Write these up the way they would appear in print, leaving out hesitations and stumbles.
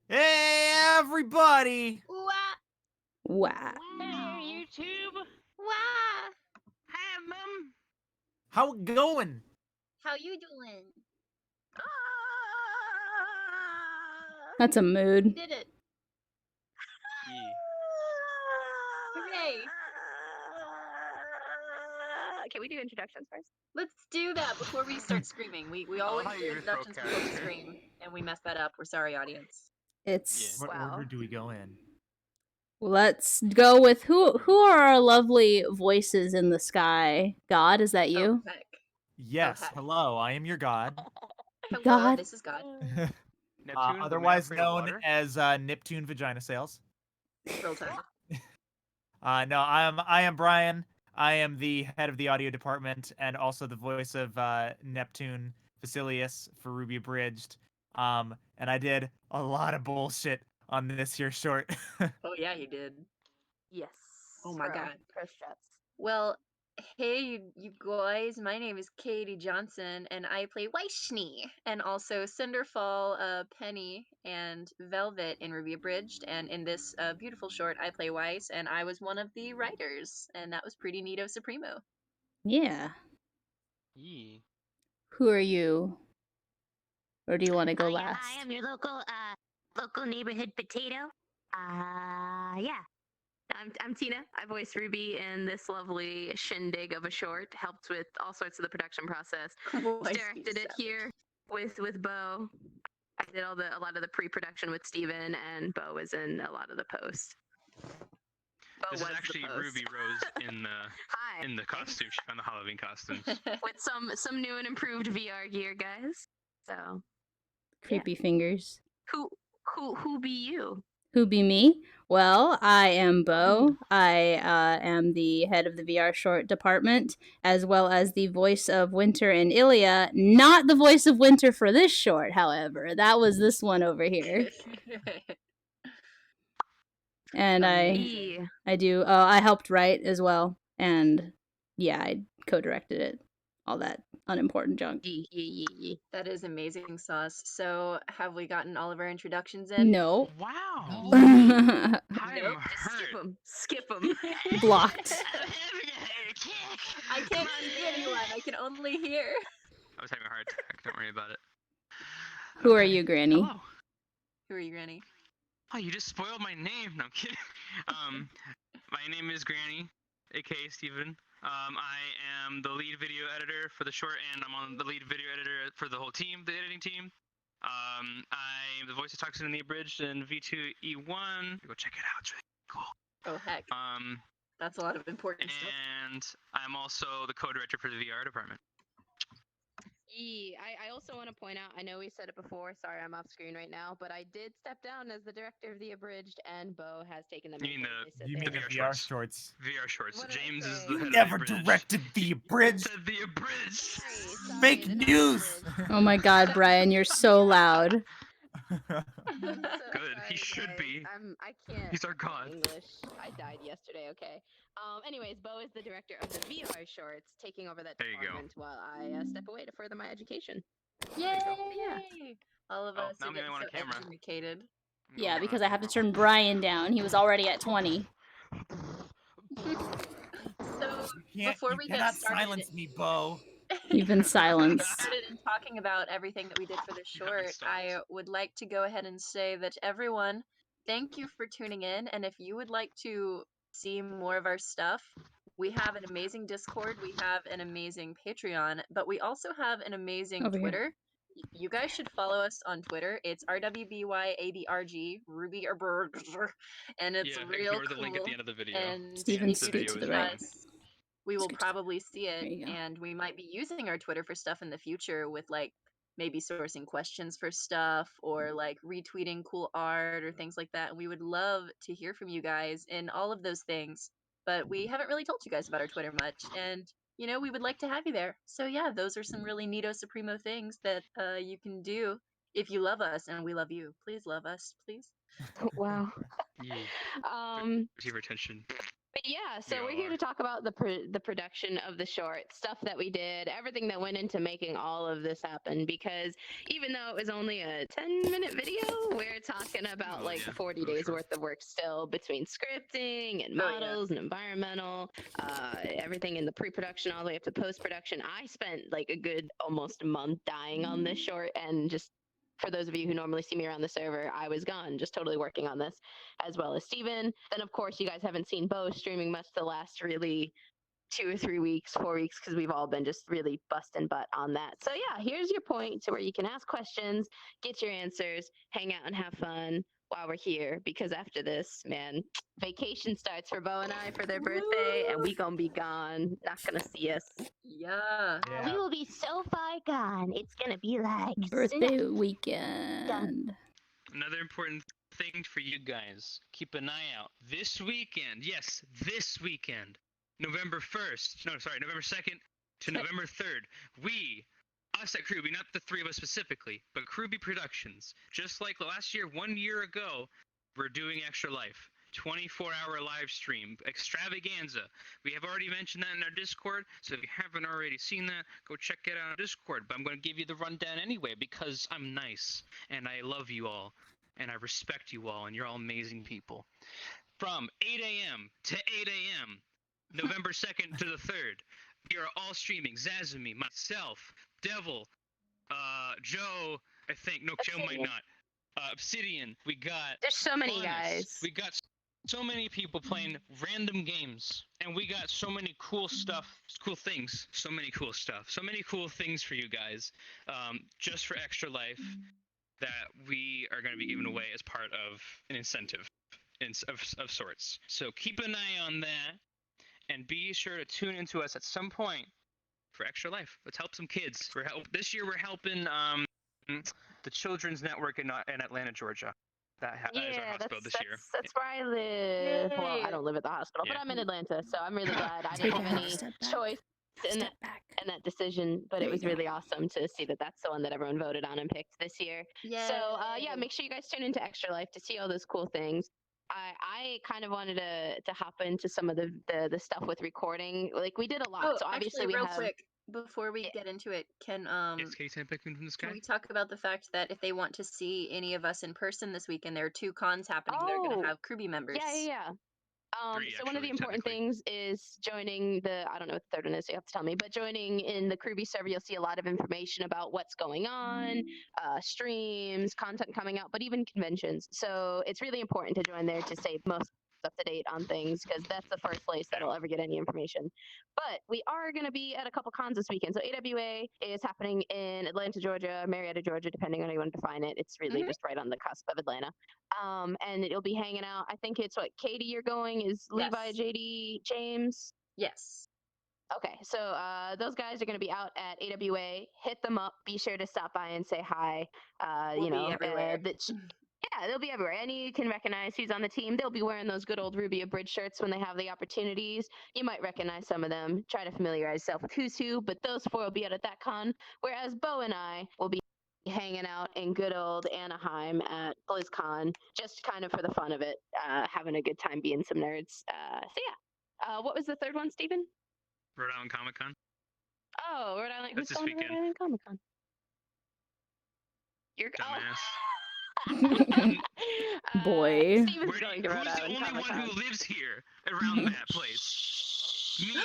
Hey, everybody! Wah, Wow. Hey, YouTube. wah. Hi, Mum. How it going? How you doing? That's a mood. Did it. Yeah. Hooray. Can we do introductions first? Let's do that before we start screaming. We always how do you throw introductions before we character. scream, and we mess that up. We're sorry, audience. It's What Wow. order do we go in? let's go with who are our lovely voices in the sky? God, is that you? Oh, heck. Yes, heck. hello, I am your god. Hello, God. this is God. Neptune, Otherwise the man known of water. as Neptune Vagina Sales. Roll Tide. No, I am Brian. I am the head of the audio department and also the voice of Neptune Facilius for RWBY Abridged. And I did a lot of bullshit on this here short. Oh, yeah, you did. Yes. Oh my God. Chris Jets. Well, hey, you guys. My name is Katy Johnson, and I play Weishni, and also Cinderfall, Penny, and Velvet in RWBY Abridged. And in this beautiful short, I play Weiss, and I was one of the writers, and that was pretty neato supremo. Yeah. Yeah. Who are you? Or do you want to go Yeah, last? I am your local neighborhood potato. Yeah. I'm Tina. I voiced Ruby in this lovely shindig of a short. Helped with all sorts of the production process. Directed it here with Beau. I did a lot of the pre-production with Steven, and Beau was in a lot of the post. This is actually Ruby Rose in the costume. She found the Halloween costumes. With some new and improved VR gear, guys. So Creepy fingers. who be you? Who be me? Well, I am Beau. I am the head of the VR short department, as well as the voice of Winter and Ilya. Not the voice of Winter for this short, however. That was this one over here. And Amazing. I helped write as well. And yeah, I co-directed it. All that unimportant junk. That is amazing sauce. So, have we gotten all of our introductions in? No. Wow. Nope. I'm Just hurt. skip them. Blocked. I can't see anyone. I can only hear. I was having a heart attack. Don't worry about it. Who are you, Granny? Hello. Who are you, Granny? Oh, you just spoiled my name. No, I'm kidding. My name is Granny, aka Steven. I am the lead video editor for the short, and I'm on the lead video editor for the whole team, the editing team. I'm the voice of Toxin in the Abridged and V2E1. Go check it out. It's really cool. Oh, heck. That's a lot of important stuff. And I'm also the co-director for the VR department. I also want to point out, I know we said it before, sorry I'm off screen right now, but I did step down as the director of the Abridged, and Beau has taken the You mean The VR VR shorts. VR shorts. What did I James is say? the You head never of the Abridged. directed the Abridged. Said the Abridged. Sorry, Fake the not news. Abridged. Oh my god, Brian, you're so loud. So, Good, he sorry, should guys. be. I can't. He's our I can't god. English. I died yesterday. Okay. Anyways, Beau is the director of the VR shorts, taking over that There you go. department while I step away to further my education. Yay! Yeah. All of Oh, us now are I'm the getting only one so on camera. educated. Yeah, because I have to turn Brian down. He was already at 20. So, before we get cannot started, silence me, Beau. You've been silenced. started in talking about everything that we did for the short, I would like to go ahead and say that everyone, thank you for tuning in. And if you would like to see more of our stuff, we have an amazing Discord, we have an amazing Patreon, but we also have an amazing Over here. Twitter. You guys should follow us on Twitter. It's RWBY RWBY, and it's real ignore the cool. link at the end of the video. And Steven, if you scoot to tweet the right. us, we will Scoot to the- probably see There it, you go. and we might be using our Twitter for stuff in the future with like maybe sourcing questions for stuff or like retweeting cool art or things like that. And we would love to hear from you guys in all of those things. But we haven't really told you guys about our Twitter much, and you know, we would like to have you there. So yeah, those are some really neato supremo things that you can do if you love us, and we love you. Please love us, please. Wow. Yeah. Um. Receive attention. But yeah, so We we're all here are. to talk about the production of the short, stuff that we did, everything that went into making all of this happen. Because even though it was only a 10-minute video, we're talking about Oh, like yeah, 40 real days short. worth of work still between scripting and Oh, yeah. models and environmental, everything in the pre-production all the way up to post-production. I spent like a good almost month dying on this short, and just for those of you who normally see me around the server, I was gone, just totally working on this, as well as Steven. Then, of course, you guys haven't seen Beau streaming much the last really 2 or 3 weeks, 4 weeks, because we've all been just really busting butt on that. So, yeah, here's your point to where you can ask questions, get your answers, hang out and have fun while we're here. Because after this, man, vacation starts for Beau and I for their birthday, and we gonna be gone. Not gonna see us. Yeah. We will be so far gone. It's gonna be like Birthday weekend. Another important thing for you guys, keep an eye out. This weekend, yes, this weekend, November 2nd to November 3rd, us at Krwby, not the three of us specifically, but Krwby Productions, just like last year, 1 year ago, we're doing Extra Life. 24-hour live stream extravaganza. We have already mentioned that in our Discord, so if you haven't already seen that, go check it out on Discord. But I'm going to give you the rundown anyway because I'm nice and I love you all and I respect you all and you're all amazing people. From 8 a.m. to 8 a.m., November 2nd to the 3rd, we are all streaming. Zazumi, myself, Devil, Joe, I think. No, Joe might not. Obsidian. We got. There's so many Bonus. guys. We got so many people playing random games, and we got so many cool stuff, cool things, so many cool stuff, so many cool things for you guys, just for Extra Life that we are going to be giving away as part of an incentive of sorts. So keep an eye on that, and be sure to tune into us at some point for Extra Life. Let's help some kids. This year we're helping the Children's Network in Atlanta, Georgia. That is our hospital this year. That's where I live. Well, I Yay. don't live at the hospital, but Yeah. I'm in Atlanta, so I'm really glad I Take didn't have a any step back. choice in Step back. that decision. But There it was you go. really awesome to see that that's the one that everyone voted on and picked this year. So yeah, make sure you guys tune into Extra Life to see all those cool things. I kind of wanted to hop into some of the stuff with recording. Like we did a lot. Oh, so obviously actually, we real have quick, before we get into it, can Yes, Katy picking from the sky. we talk about the fact that if they want to see any of us in person this weekend, there are 2 cons happening that are going to have Krwby members. Yeah. Three, so one of the actually, important technically. things is joining I don't know what the third one is, so you have to tell me, but joining in the Krwby server, you'll see a lot of information about what's going on, streams, content coming out, but even conventions. So it's really important to join there to stay most up to date on things, because that's the first place that'll ever get any information. But we are going to be at a couple cons this weekend. So AWA is happening in Atlanta, Georgia, Marietta, Georgia, depending on how you want to define it. It's really just right on the cusp of Atlanta. And it'll be hanging out. I think it's Katy, you're going, is Levi, Yes. JD, James. Yes. Okay, so those guys are going to be out at AWA. Hit them up. Be sure to stop by and say hi. We'll be everywhere. Yeah, they'll be everywhere. Any you can recognize who's on the team. They'll be wearing those good old RWBY Abridged shirts when they have the opportunities. You might recognize some of them. Try to familiarize yourself with who's who, but those 4 will be out at that con, whereas Beau and I will be hanging out in good old Anaheim at BlizzCon, just kind of for the fun of it, having a good time being some nerds. So yeah. What was the third one, Steven? Rhode Island Comic Con. Oh, Rhode Island. That's Who's this going to weekend. Rhode Island Comic Con? You're Dumbass. Boy. Steven's going to Rhode Who's the Island only one Comic-Con. who lives here around that place? Me.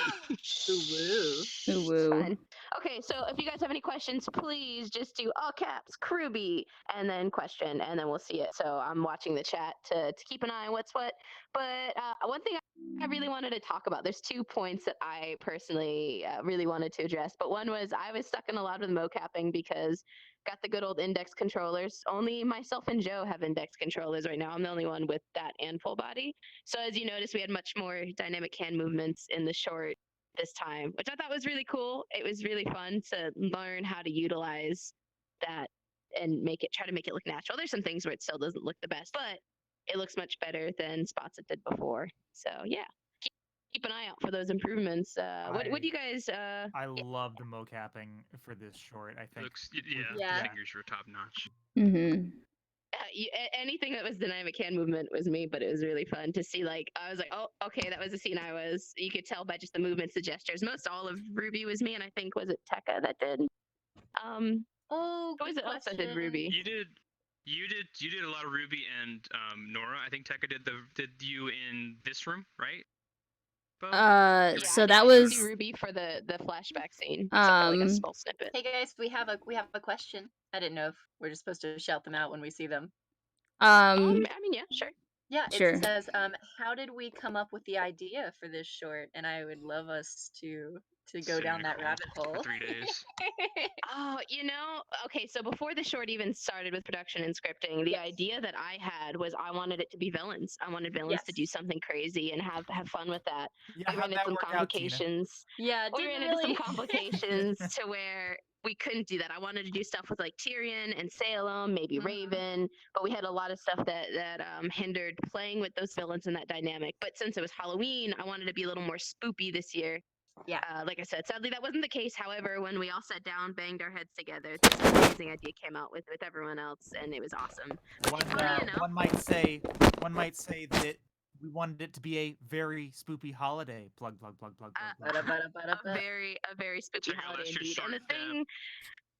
Ooh. Ooh, woo. Fine. Okay, so if you guys have any questions, please just do all caps Krwby and then question, and then we'll see it. So I'm watching the chat to keep an eye on what's what. But one thing I really wanted to talk about, there's 2 points that I personally really wanted to address. But one was I was stuck in a lot with mocapping because got the good old index controllers. Only myself and Joe have index controllers right now. I'm the only one with that and full body. So as you notice, we had much more dynamic hand movements in the short this time, which I thought was really cool. It was really fun to learn how to utilize that and try to make it look natural. There's some things where it still doesn't look the best, but it looks much better than spots it did before. So yeah, keep an eye out for those improvements. What do you guys? I love the mocapping for this short. I think Looks, Yeah. the fingers were top notch. Mm-hmm. anything that was dynamic hand movement was me, but it was really fun to see. Like, I was like, oh, okay, that was a scene I was. You could tell by just the movements, the gestures. Most all of RWBY was me, and I think was it Tekka that did. Oh, who was it else that did RWBY? You did a lot of RWBY and Nora. I think Tekka did you in this room, right? Beau? Yeah, so I that did was RWBY for the flashback scene. Except for, like a small snippet. Hey guys, we have a question. I didn't know if we're just supposed to shout them out when we see them. I mean, yeah, sure. Yeah, it Sure. says, how did we come up with the idea for this short? And I would love us to go Sit in down a that call rabbit hole. for 3 days. Oh, okay, so before the short even started with production and scripting, the idea that I had was I wanted it to be villains. I wanted villains to do something crazy and have fun with that. Yeah, We how'd ran into that some work out, Tina? complications. Yeah, We didn't ran into some really. complications to where we couldn't do that. I wanted to do stuff with like Tyrion and Salem, maybe Raven, but we had a lot of stuff that hindered playing with those villains in that dynamic. But since it was Halloween, I wanted to be a little more spoopy this year. Yeah. Like I said, sadly that wasn't the case. However, when we all sat down, banged our heads together, this amazing idea came out with everyone else, and it was awesome. One might say that we wanted it to be a very spoopy holiday. Plug. A very spooky Check out holiday that shit indeed. short, And the thing,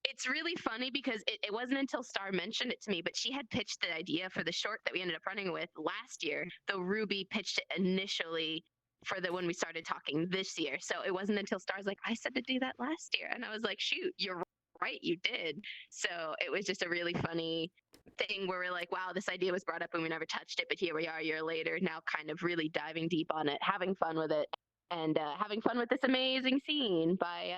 it's really funny because it wasn't until Star mentioned it to me, but she had pitched the idea for the short that we ended up running with last year, though RWBY pitched it initially for when we started talking this year. So it wasn't until Star's like, I said to do that last year. And I was like, shoot, you're right, you did. So it was just a really funny thing where we're like, wow, this idea was brought up and we never touched it, but here we are a year later, now kind of really diving deep on it, having fun with it. And having fun with this amazing scene by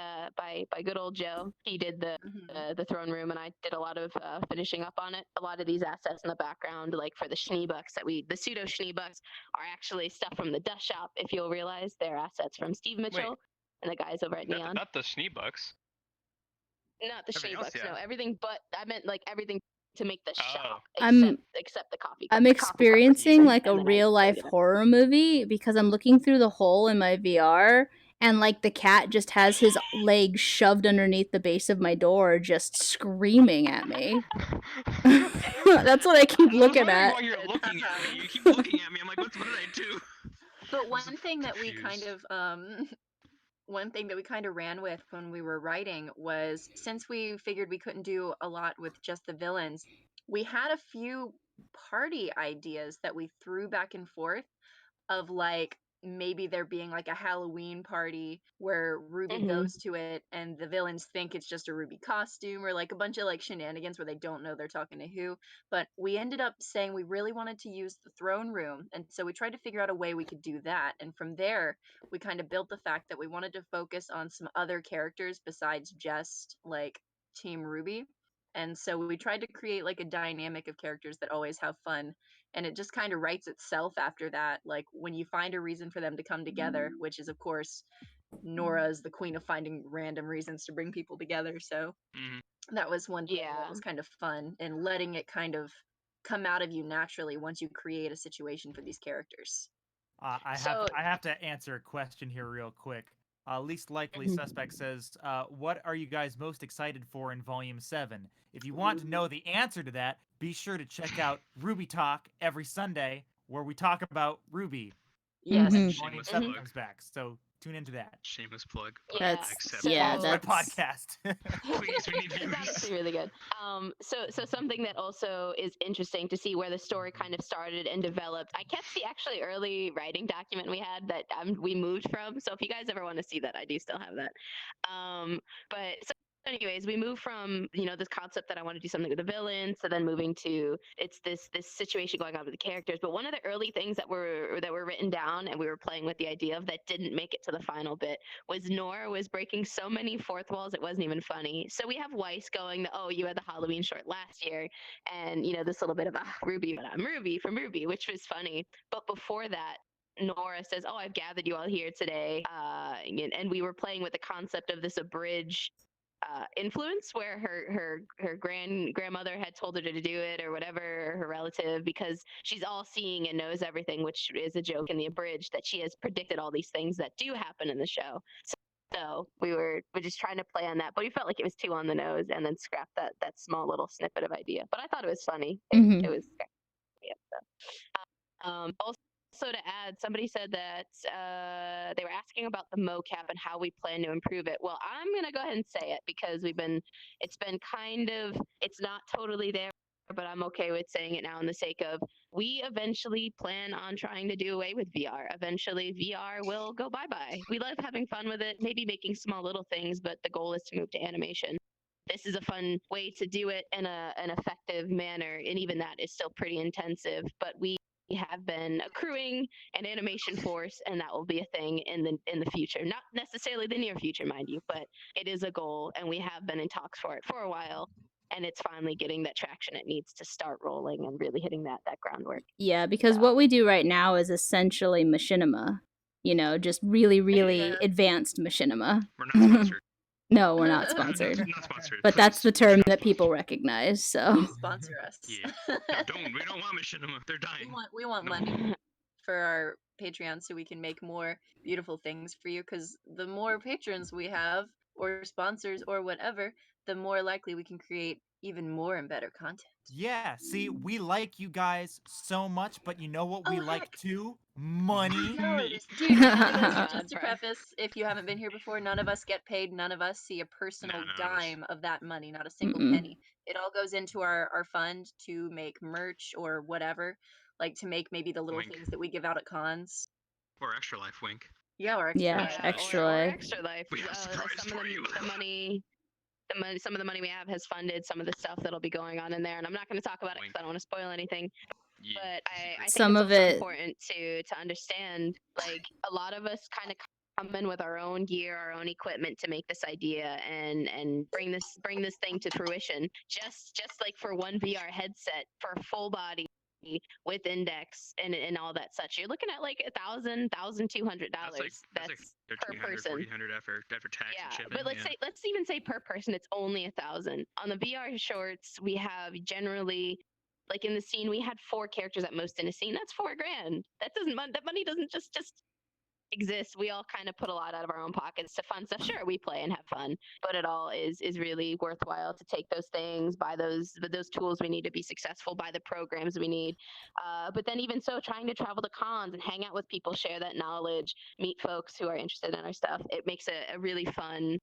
good old Joe. He did the throne room, and I did a lot of finishing up on it. A lot of these assets in the background, like for the Schneebucks the pseudo Schneebucks, are actually stuff from the Dust Shop. If you'll realize, they're assets from Steve Mitchell and the guys over at Neon. Not the Schneebucks. Not the Everything else, Schneebucks. yeah. No, everything. But I meant like everything to make the shop, I'm- except the coffee. I'm coffee experiencing cup, like a and then I real life created it. horror movie because I'm looking through the hole in my VR and like the cat just has his leg shoved underneath the base of my door just screaming at me. That's what I keep looking at. While you're looking at me, you keep looking at me. I'm like, what did I do? But one thing that we confused. one thing that we kind of ran with when we were writing was, since we figured we couldn't do a lot with just the villains, we had a few party ideas that we threw back and forth of like maybe there being like a Halloween party where RWBY goes to it and the villains think it's just a RWBY costume, or like a bunch of like shenanigans where they don't know they're talking to who. But we ended up saying we really wanted to use the throne room, and so we tried to figure out a way we could do that. And from there we kind of built the fact that we wanted to focus on some other characters besides just like Team RWBY. And so we tried to create like a dynamic of characters that always have fun, and it just kind of writes itself after that. Like when you find a reason for them to come together, which is of course Nora is the queen of finding random reasons to bring people together. So that was one thing that was kind of fun, and letting it kind of come out of you naturally once you create a situation for these characters. I have to answer a question here real quick. Least likely suspect says, what are you guys most excited for in Volume 7? If you want to know the answer to that, be sure to check out RWBY Talk every Sunday, where we talk about RWBY. Yes. When Volume 7 comes back. So tune into that. Shameless plug. That's my podcast. Please, we need It's views. actually really good. So something that also is interesting to see where the story kind of started and developed. I kept the actually early writing document we had that we moved from. So if you guys ever want to see that, I do still have that. But anyways, we moved from this concept that I want to do something with the villains, to then moving to it's this situation going on with the characters. But one of the early things that were written down and we were playing with the idea of that didn't make it to the final bit was Nora was breaking so many fourth walls it wasn't even funny. So we have Weiss going, oh, you had the Halloween short last year, and this little bit of RWBY, but I'm RWBY from RWBY, which was funny. But before that, Nora says, oh, I've gathered you all here today, and we were playing with the concept of this abridged influence, where her grandmother had told her to do it, or whatever, or her relative, because she's all seeing and knows everything, which is a joke in the abridged, that she has predicted all these things that do happen in the show. So So we're just trying to play on that, but we felt like it was too on the nose, and then scrap that small little snippet of idea. But I thought it was funny. It was. Yeah, so. Also to add, somebody said that they were asking about the mocap and how we plan to improve it. Well, I'm gonna go ahead and say it because it's been kind of, it's not totally there, but I'm okay with saying it now in the sake of we eventually plan on trying to do away with VR. Eventually, VR will go bye-bye. We love having fun with it, maybe making small little things, but the goal is to move to animation. This is a fun way to do it in an effective manner, and even that is still pretty intensive. But we have been accruing an animation force, and that will be a thing in the future. Not necessarily the near future, mind you, but it is a goal, and we have been in talks for it for a while. And it's finally getting that traction it needs to start rolling and really hitting that groundwork. Yeah, because what we do right now is essentially machinima. Just really, really advanced machinima. We're not sponsored. No, we're not sponsored. Not sponsored. But that's the term that people recognize. So Please sponsor us. Yeah. No, we don't want machinima. They're dying. We want money for our Patreon so we can make more beautiful things for you. Because the more patrons we have, or sponsors, or whatever, the more likely we can create even more and better content. Yeah, see, we like you guys so much, but you know what we like heck. too? Money. No, dude, just to preface, if you haven't been here before, none of us get paid. None of us see a personal dime of that money, not a single penny. It all goes into our fund to make merch or whatever, like to make maybe the little things that we give out at cons. Or Extra Life, wink. Yeah, or Extra Life. Extra or Life. Extra Life. We have surprise for you. Some of the money we have has funded some of the stuff that'll be going on in there, and I'm not going to talk about it because I don't want to spoil anything. Yeah. But I think Some it's of also it- important to understand, like, a lot of us kind of come in with our own gear, our own equipment to make this idea and bring this thing to fruition. Just like for one VR headset for full body with index and all that such, you're looking at like $1,200. That's per person. 1,400 after tax and shipping. But let's even say per person, it's only 1,000. On the VR shorts, we have generally, like in the scene, we had 4 characters at most in a scene. That's $4,000. That money doesn't just exist. We all kind of put a lot out of our own pockets to fund stuff. Sure, we play and have fun, but it all is really worthwhile to take those things, buy those tools we need to be successful, buy the programs we need. But then even so, trying to travel to cons and hang out with people, share that knowledge, meet folks who are interested in our stuff, it makes a really fun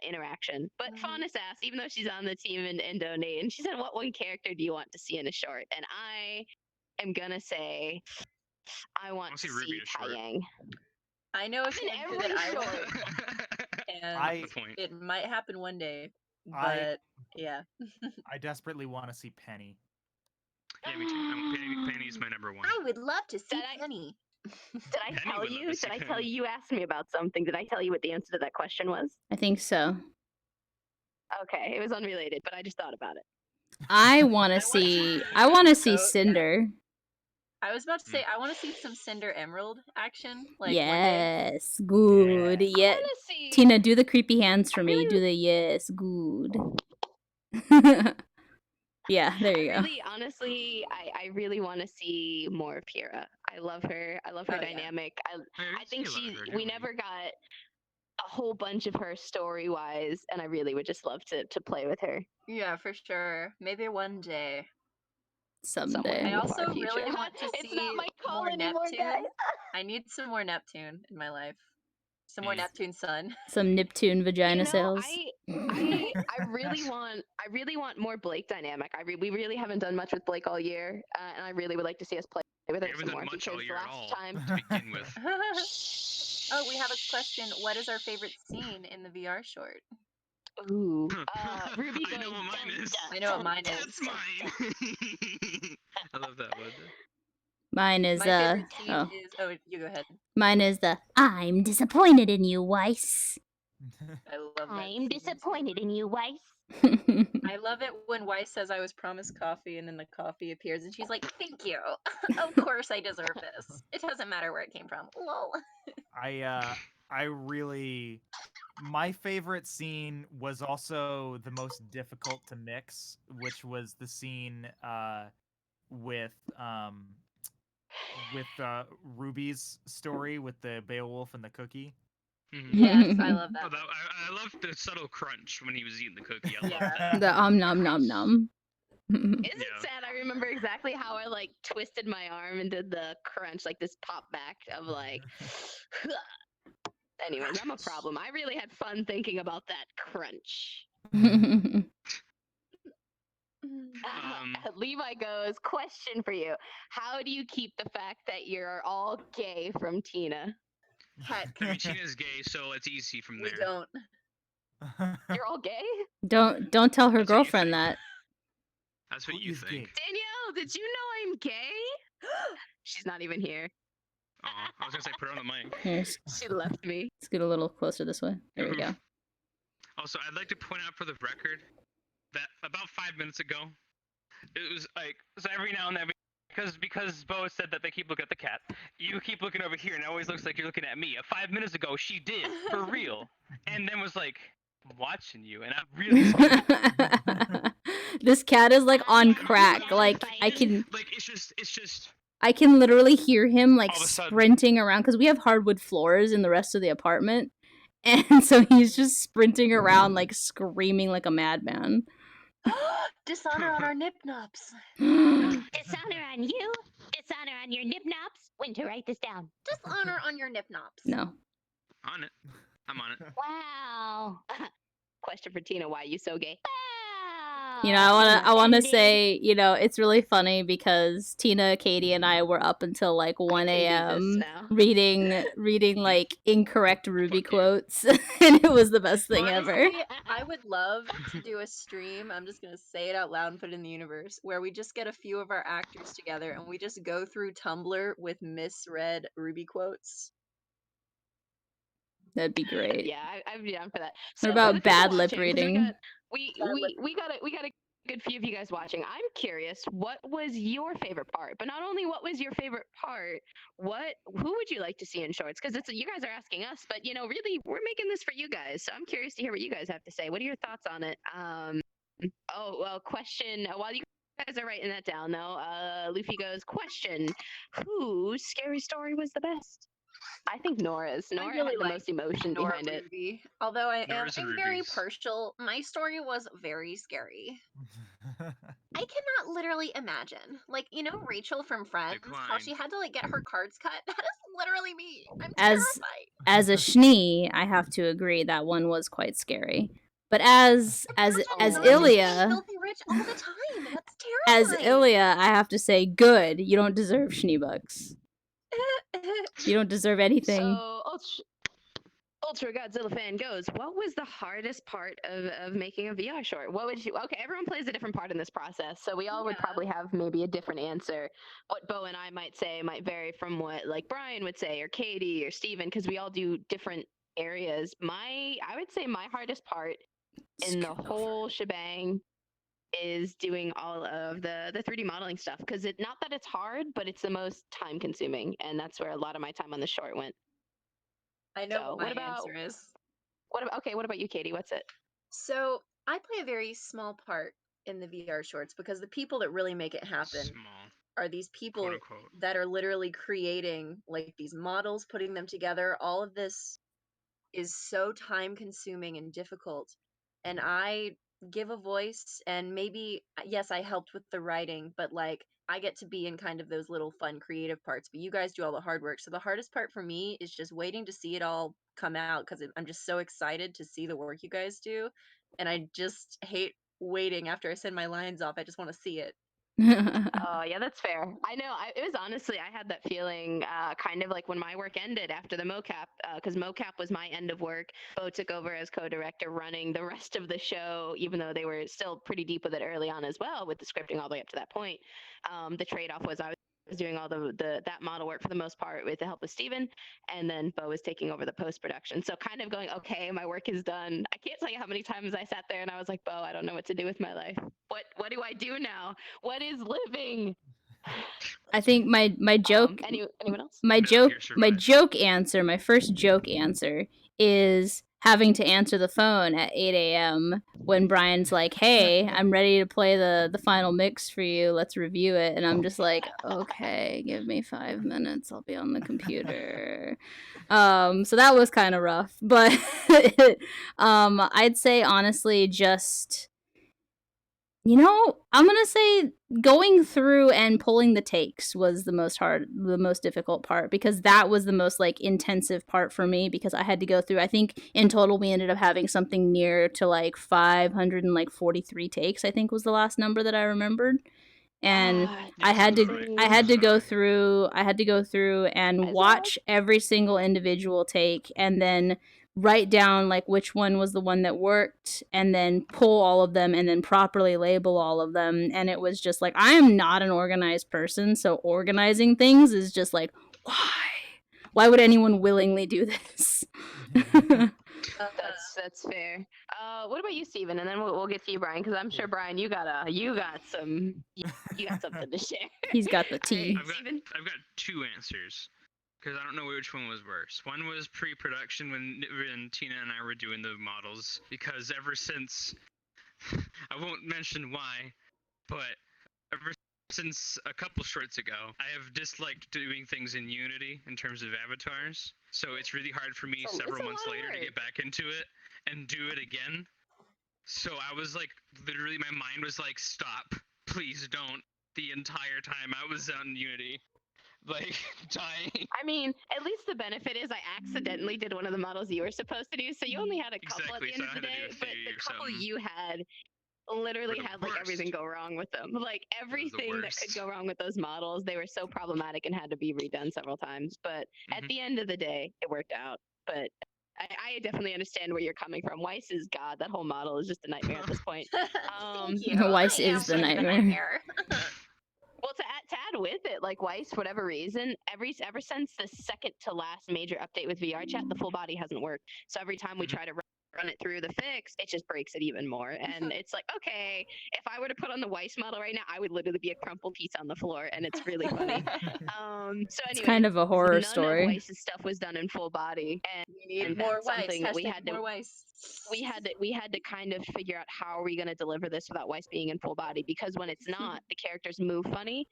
interaction. But Faunus asked, even though she's on the team and donate, and she said, what one character do you want to see in a short? And I am gonna say I want to see Taiyang. I know a character that I want, and it might happen one day, but yeah. I desperately want to see Penny. Yeah, me too. Penny's my number one. I would love to see Penny. Did I tell you? Did I tell you? You asked me about something. Did I tell you what the answer to that question was? I think so. Okay, it was unrelated, but I just thought about it. I want to see Cinder. I was about to say I want to see some Cinder Emerald action. Like yes, good. Yeah, Tina, do the creepy hands for me. Do the yes, good. Yeah, there you go. Really, honestly, I really want to see more of Kira. I love her. I love her dynamic. I think we never got a whole bunch of her story-wise, and I really would just love to play with her. Yeah, for sure. Maybe one day. Someday. I also really want to it's see not my call more anymore, Neptune. guys. I need some more Neptune in my life. Some more Neptune sun. Some Neptune vagina cells. I really want more Blake dynamic. We really haven't done much with Blake all year, and I really would like to see us play with her some more because the last time. To begin with. Oh, we have a question. What is our favorite scene in the VR short? Ooh, Ruby I know what mine is. I know what mine is. That's mine. I love that one. Mine is My favorite scene is. Oh, you go ahead. Mine is the I'm disappointed in you, Weiss. I love that. I'm disappointed in you, Weiss. I love it when Weiss says I was promised coffee and then the coffee appears and she's like, thank you. Of course I deserve this. It doesn't matter where it came from. Lol. My favorite scene was also the most difficult to mix, which was the scene with RWBY's story with the Beowulf and the cookie. Yes, I love that. Although I love the subtle crunch when he was eating the cookie. I love Yeah. that. The nom nom nom. Isn't it Yeah. sad? I remember exactly how I like twisted my arm and did the crunch, like this pop back of like. Anyways, I'm a problem. I really had fun thinking about that crunch. Levi goes, question for you. How do you keep the fact that you're all gay from Tina? Heck, I mean, Tina's gay, so it's easy from we there. don't. You're all gay? Don't tell her That's what you girlfriend think. that. That's what Who you is think. gay? Danielle, did you know I'm gay? She's not even here. Aw, I was gonna say put her on the mic. Here, She left me. scoot a little closer this way. There we go. Also, I'd like to point out for the record that about 5 minutes ago, it was like, so every now and then, because Beau said that they keep looking at the cat, you keep looking over here, and it always looks like you're looking at me. 5 minutes ago, she did, for real, and then was like, I'm watching you, and I really saw This cat is like on it. crack. Like I can Like, it's just, I can literally hear him like All of a sudden- sprinting around because we have hardwood floors in the rest of the apartment. And so he's just sprinting around like screaming like a madman. Dishonor on our nip-nops. Dishonor on you. Dishonor on your nip-nops. Winter, write this down. Dishonor on your nip-nops. No. on it. I'm on it. Wow. Question for Tina, why are you so gay? Wow. You know, I wanna Offended. say, you know, it's really funny because Tina, Katy, and I were up until like 1 can do this a.m. now. reading like incorrect RWBY quotes, and it was the best thing ever. Honestly, I would love to do a stream. I'm just gonna say it out loud and put it in the universe, where we just get a few of our actors together and we just go through Tumblr with misread RWBY quotes. That'd be great. Yeah, I'd be down for that. What for about the people bad lip watching, 'cause reading? We got a good few of you guys watching. I'm curious, what was your favorite part? But not only what was your favorite part, who would you like to see in shorts? Because it's you guys are asking us, but you know, really, we're making this for you guys. So I'm curious to hear what you guys have to say. What are your thoughts on it? Oh well, question. While you guys are writing that down, though, Luffy goes, question: whose scary story was the best? I think Nora's. Nora really had the liked most emotion Nora behind it. RWBY. Although I'm Nora's and very Ruby's. partial, my story was very scary. I cannot literally imagine. Like, you know Rachel from Friends? How she had to like get her cards cut? That is literally me. I'm As terrified. as a schnee, I have to agree that one was quite scary. But as Imagine Ilya, filthy rich all the time. That's as terrifying. Ilya, I have to say, good. You don't deserve schneebucks. You don't deserve anything. So, Ultra Godzilla fan goes, what was the hardest part of making a VR short? What would you, okay, everyone plays a different part in this process, so we all would Yeah. probably have maybe a different answer. What Beau and I might say might vary from what like Brian would say, or Katy, or Steven, because we all do different areas. I would say my hardest part in the whole shebang is doing all of the 3D modeling stuff, because not that it's hard, but it's the most time consuming, and that's where a lot of my time on the short went. I know So, what my what about- answer is. What about you, Katy? What's it? So I play a very small part in the VR shorts because the people that really make it happen Small, are these people quote unquote. that are literally creating like these models, putting them together. All of this is so time consuming and difficult. And I give a voice, and maybe, yes, I helped with the writing, but like I get to be in kind of those little fun creative parts, but you guys do all the hard work. So the hardest part for me is just waiting to see it all come out, because I'm just so excited to see the work you guys do. And I just hate waiting after I send my lines off. I just want to see it. Oh, yeah, that's fair. I know. It was honestly, I had that feeling kind of like when my work ended after the mocap, because mocap was my end of work. Beau took over as co-director, running the rest of the show, even though they were still pretty deep with it early on as well, with the scripting all the way up to that point. The trade-off was I was doing all that model work for the most part with the help of Steven, and then Beau was taking over the post-production. So kind of going, okay, my work is done. I can't tell you how many times I sat there and I was like, Beau, I don't know what to do with my life. What do I do now? What is living? I think my joke Anyone else? my Metal Gear joke my Survive. joke answer, my first joke answer is having to answer the phone at 8 a.m. when Brian's like, "Hey, I'm ready to play the final mix for you. Let's review it." And I'm just like, "Okay, give me 5 minutes. I'll be on the computer." So that was kind of rough, but I'd say honestly, just I'm gonna say going through and pulling the takes was the most difficult part, because that was the most like intensive part for me, because I had to go through. I think in total we ended up having something near to like 543 takes. I think was the last number that I remembered. And I had to go through and watch every single individual take, and then write down like which one was the one that worked, and then pull all of them and then properly label all of them. And it was just like, I am not an organized person, so organizing things is just like, why would anyone willingly do this? That's fair. What about you, Steven? And then we'll get to you, Brian, because I'm sure, Brian, you got something to share. He's got the tea. I've got two answers, because I don't know which one was worse. One was pre-production when Tina and I were doing the models, because ever since, I won't mention why, but ever since a couple shorts ago, I have disliked doing things in Unity in terms of avatars. So it's really hard for me several months later to get back into it and do it again. So I was like, literally my mind was like, stop, please don't, the entire time I was out in Unity. Like, dying. I mean, at least the benefit is I accidentally did one of the models you were supposed to do, so you only had a couple at the end of the day, but the couple you had literally had like everything go wrong with them. Like everything that could go wrong with those models, they were so problematic and had to be redone several times. But at the end of the day, it worked out. But I definitely understand where you're coming from. Weiss is God. That whole model is just a nightmare at this point. Weiss is the nightmare. Well, to add with it, like Weiss, for whatever reason, ever since the second to last major update with VR chat, the full body hasn't worked. So every time we try to run it through the fix, it just breaks it even more. And it's like, okay, if I were to put on the Weiss model right now, I would literally be a crumpled piece on the floor, and it's really funny. So anyway, it's kind of a horror story. None of Weiss's stuff was done in full body, and we need more Weiss. We had to kind of figure out how are we going to deliver this without Weiss being in full body, because when it's not, the characters move funny.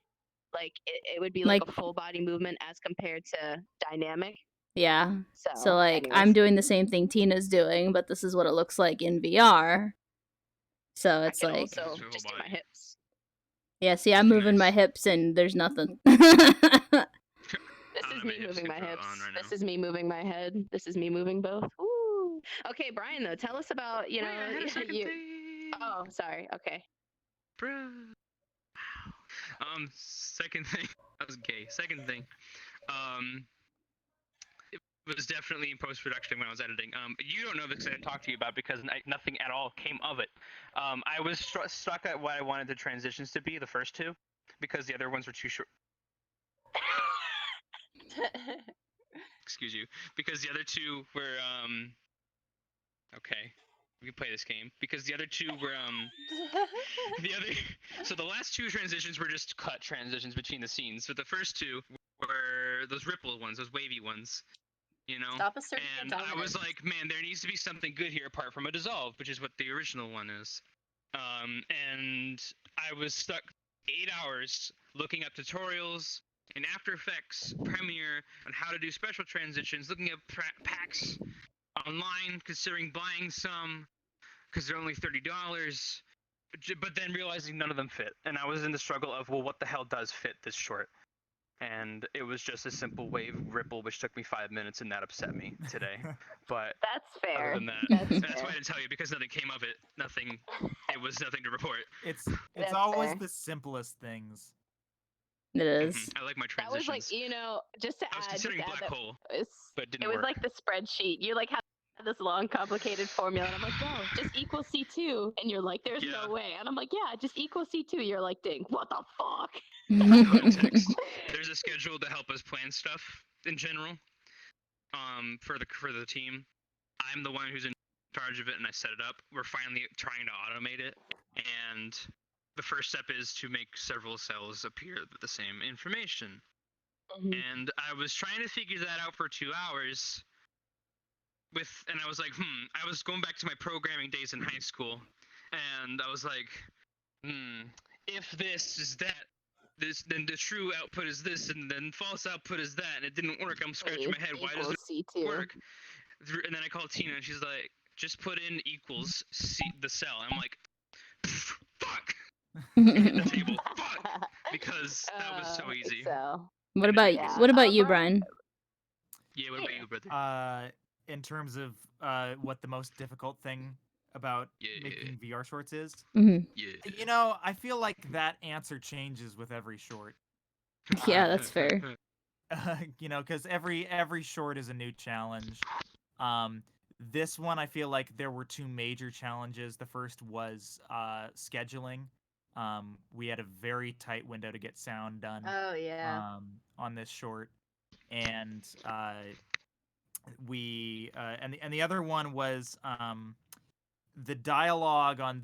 Like it would be like a full body movement as compared to dynamic. Yeah. So like anyways. I'm doing the same thing Tina's doing, but this is what it looks like in VR. So it's like also just do my hips. Yeah, see, I'm moving my hips and there's nothing. This is me moving my hips. This is me moving my head. This is me moving both. Ooh. Okay, Brian, though, tell us about, you know, Oh, sorry. Okay. Bro. Wow. Second thing. That was gay. Second thing. It was definitely in post-production when I was editing. You don't know this, I talked to you about, because nothing at all came of it. I was stuck at what I wanted the transitions to be, the first two, because the other ones were too short. Excuse you. Because the other two were, okay. We can play this game, because the other two were so the last two transitions were just cut transitions between the scenes, but the first two were those ripple ones, those wavy ones, you know. And I was like, man, there needs to be something good here apart from a dissolve, which is what the original one is. And I was stuck 8 hours looking up tutorials in After Effects, Premiere, on how to do special transitions, looking at packs online, considering buying some because they're only $30, but then realizing none of them fit. And I was in the struggle of, well, what the hell does fit this short? And it was just a simple wave ripple, which took me 5 minutes, and that upset me today. But that's fair. Other than that, that's why I didn't tell you, because nothing came of it. Nothing. It was nothing to report. It's always the simplest things. It is. I like my transitions. That was like, you know, just to add. I was considering black hole, but it didn't It was work. like the spreadsheet. You like had this long, complicated formula, and I'm like, no, just equal C2, and you're like, there's no way, and I'm like, yeah, just equal C2. You're like, dang, what the fuck? Context. There's a schedule to help us plan stuff in general. For the team, I'm the one who's in charge of it, and I set it up. We're finally trying to automate it, and the first step is to make several cells appear with the same information. And I was trying to figure that out for 2 hours and I was like, I was going back to my programming days in high school, and I was like, if this is that, then the true output is this, and then false output is that, and it didn't work. I'm scratching my head. Why does it C2. work? And then I called Tina, and she's like, just put in equals the cell. And I'm like, fuck. Hit the table, fuck, because that was so easy. So. What about you, Brian? Yeah, what about you, brother? In terms of what the most difficult thing about making VR shorts is, you know, I feel like that answer changes with every short. Yeah, that's fair. You know, because every short is a new challenge. This one, I feel like there were two major challenges. The first was scheduling. We had a very tight window to get sound done. Oh yeah. On this short, and the other one was the dialogue on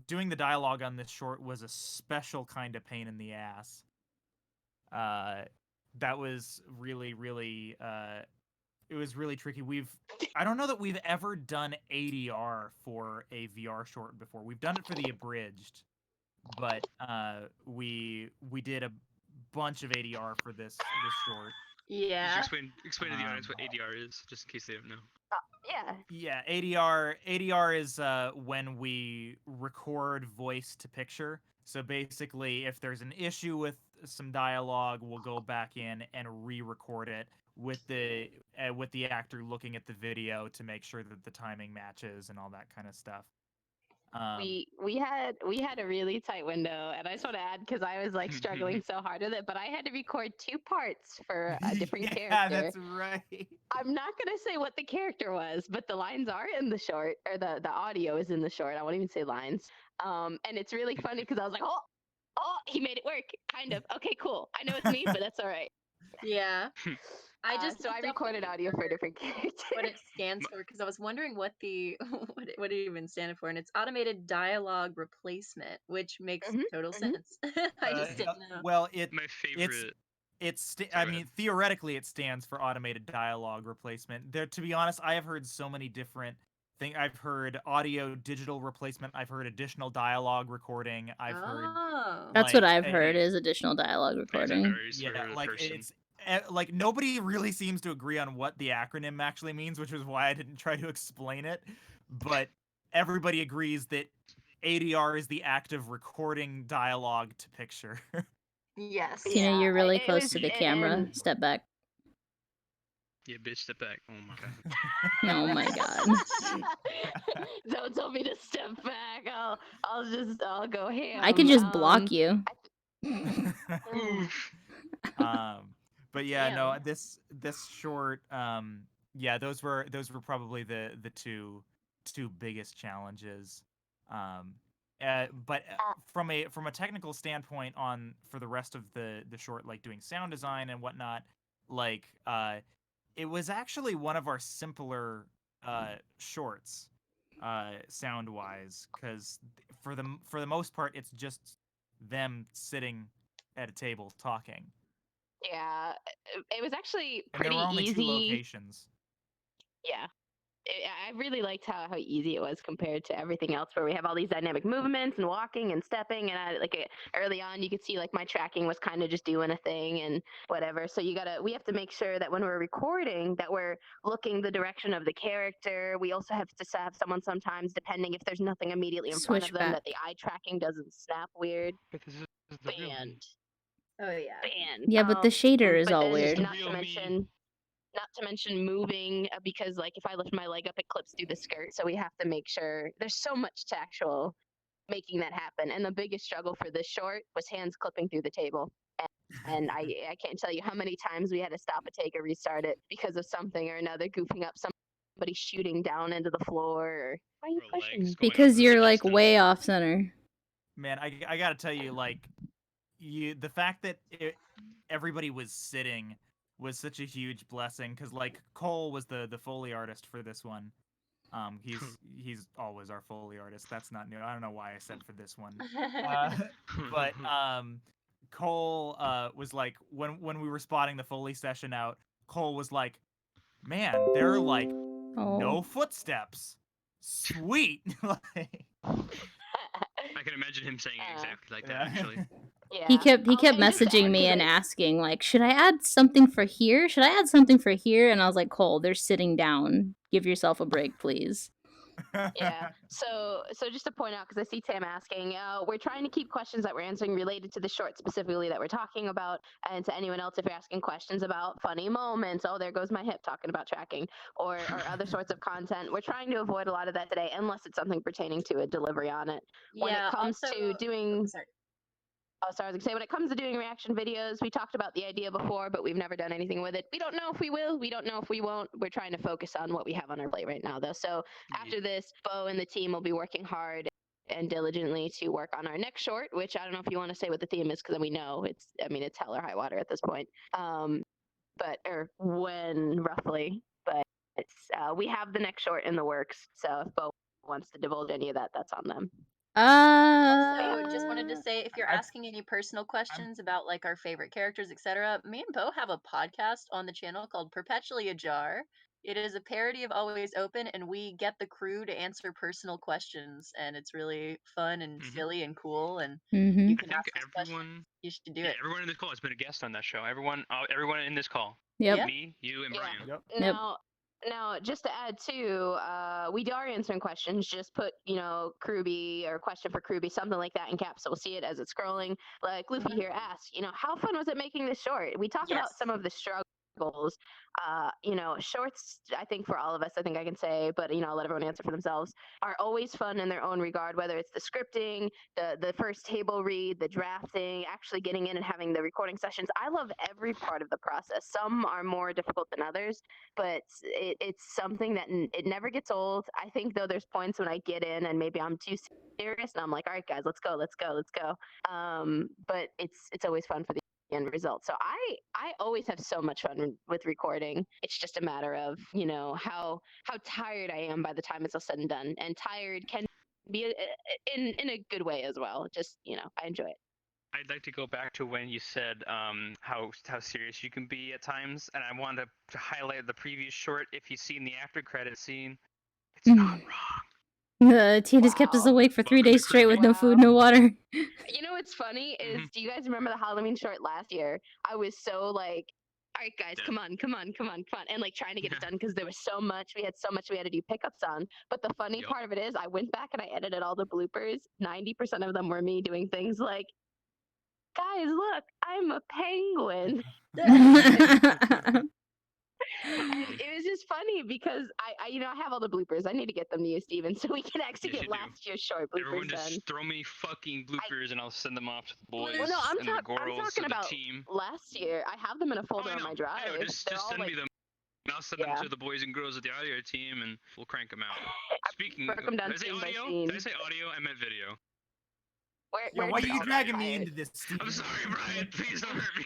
doing the dialogue on this short was a special kind of pain in the ass. That was really it was really tricky. I don't know that we've ever done ADR for a VR short before. We've done it for the abridged, but we did a bunch of ADR for this short. Yeah. Explain to the audience what ADR is, just in case they don't know. Yeah. Yeah, ADR is when we record voice to picture. So basically, if there's an issue with some dialogue, we'll go back in and re-record it with the actor looking at the video to make sure that the timing matches and all that kind of stuff. We had a really tight window, and I just want to add because I was like struggling so hard with it, but I had to record 2 parts for a different character. Yeah, that's right. I'm not gonna say what the character was, but the lines are in the short, or the audio is in the short. I won't even say lines. And it's really funny because I was like, oh, he made it work, kind of. Okay, cool. I know it's me, but that's all right. Yeah. I recorded audio for a different character. What it stands for, because I was wondering what what it even stands for, and it's automated dialogue replacement, which makes total sense. I just didn't know. Well, my favorite. I mean, theoretically, it stands for automated dialogue replacement. To be honest, I have heard so many different things. I've heard audio digital replacement. I've heard additional dialogue recording. I've heard. That's what I've heard is additional dialogue recording. Yeah, like it's. Like nobody really seems to agree on what the acronym actually means, which is why I didn't try to explain it. But everybody agrees that ADR is the act of recording dialogue to picture. Yes. Tina, you're really close to the camera. Step back. Yeah, bitch, step back. Oh my god. Oh my god. Don't tell me to step back. I'll go ham. I could just block you. But yeah, no, this short, yeah, those were probably the two biggest challenges. But from a technical standpoint, for the rest of the short, like doing sound design and whatnot, like it was actually one of our simpler shorts, sound wise, because for the most part, it's just them sitting at a table talking. Yeah, it was actually And pretty there were only easy. 2 locations. Yeah. I really liked how easy it was compared to everything else, where we have all these dynamic movements and walking and stepping. And early on, you could see like my tracking was kind of just doing a thing and whatever. So we have to make sure that when we're recording, that we're looking the direction of the character. We also have to have someone sometimes, depending if there's nothing immediately in front of them, that the eye tracking doesn't snap weird. But this is the real me. Oh yeah. Yeah, but the shader is all weird. Not to mention moving, because like if I lift my leg up, it clips through the skirt. So we have to make sure there's so much to actual making that happen. And the biggest struggle for this short was hands clipping through the table. And I can't tell you how many times we had to stop it, take or restart it because of something or another goofing up, somebody shooting down into the floor. Or, why are you pushing me? Because you're like way off center. Man, I gotta tell you, like, the fact that everybody was sitting was such a huge blessing, because like Cole was the Foley artist for this one. He's always our Foley artist. That's not new. I don't know why I said for this one. But Cole was like, when we were spotting the Foley session out, Cole was like, man, there are like No footsteps. Sweet. Like, I can imagine him saying it exactly like that. Actually, Yeah. He kept I'll send you messaging that, me 'cause and I- asking like, should I add something for here? Should I add something for here? And I was like, Cole, they're sitting down. Give yourself a break, please. Yeah. So just to point out, because I see Tam asking, we're trying to keep questions that we're answering related to the short specifically that we're talking about, and to anyone else if you're asking questions about funny moments. Oh, there goes my hip talking about tracking, or other sorts of content. We're trying to avoid a lot of that today, unless it's something pertaining to a delivery on it. When Yeah, it comes also, to doing. sorry. Oh, sorry, I was gonna say, when it comes to doing reaction videos, we talked about the idea before, but we've never done anything with it. We don't know if we will. We don't know if we won't. We're trying to focus on what we have on our plate right now, though. So after this, Beau and the team will be working hard and diligently to work on our next short, which I don't know if you want to say what the theme is, because we know it's, I mean, it's hell or high water at this point. Or when roughly, but it's we have the next short in the works. So if Beau wants to divulge any of that, that's on them. Also, just wanted to say, if you're I- asking any personal questions about like our favorite characters, etc., me and Beau have a podcast on the channel called Perpetually Ajar. It is a parody of Always Open, and we get the crew to answer personal questions, and it's really fun and silly and cool. And Mm-hmm. you I can think ask us everyone. questions. You should do Yeah, it. everyone in this call has been a guest on that show. Everyone in this call. Yep. Yeah. Me, you, and Yeah. Brian. Yep. Now, just to add too, we are answering questions. Just put, Krwby or question for Krwby, something like that in caps, so we'll see it as it's scrolling. Like Luffy here asks, how fun was it making this short? We talk about some of the struggles. Shorts, I think for all of us, I think I can say, but I'll let everyone answer for themselves, are always fun in their own regard, whether it's the scripting, the first table read, the drafting, actually getting in and having the recording sessions. I love every part of the process. Some are more difficult than others, but it's something that it never gets old. I think, though, there's points when I get in and maybe I'm too serious and I'm like, all right, guys, let's go. But it's always fun for the end result. So I always have so much fun with recording. It's just a matter of how tired I am by the time it's all said and done. And tired can be in a good way as well. Just I enjoy it. I'd like to go back to when you said how serious you can be at times, and I wanted to highlight the previous short. If you've seen the after credit scene, it's not wrong. The tea just kept us awake for 3 Welcome to days straight with no Krwby. food, no water. What's funny is, do you guys remember the Halloween short last year? I was so like, all right, guys, come on, and like trying to get it done because there was so much. We had so much we had to do pickups on. But the funny part of it is, I went back and I edited all the bloopers. 90% of them were me doing things like, guys, look, I'm a penguin. And it was just funny because I have all the bloopers. I need to get them to you, Steven, so we can actually Yes, get you do. last year's short bloopers Everyone done. just throw me fucking bloopers and I'll send them off to the boys Well, no, I'm and the girls talking and the about team. last year. I have them in a folder I on know. my drive. I know. Just send me them. And I'll send them to the boys and girls of the audio team, and we'll crank them out. Speaking, broke 'em down did I say scene by audio? scene. Did I say audio? I meant video. Where why are did you you dragging say me it? into this, Steve? I'm sorry, Brian. Please don't hurt me.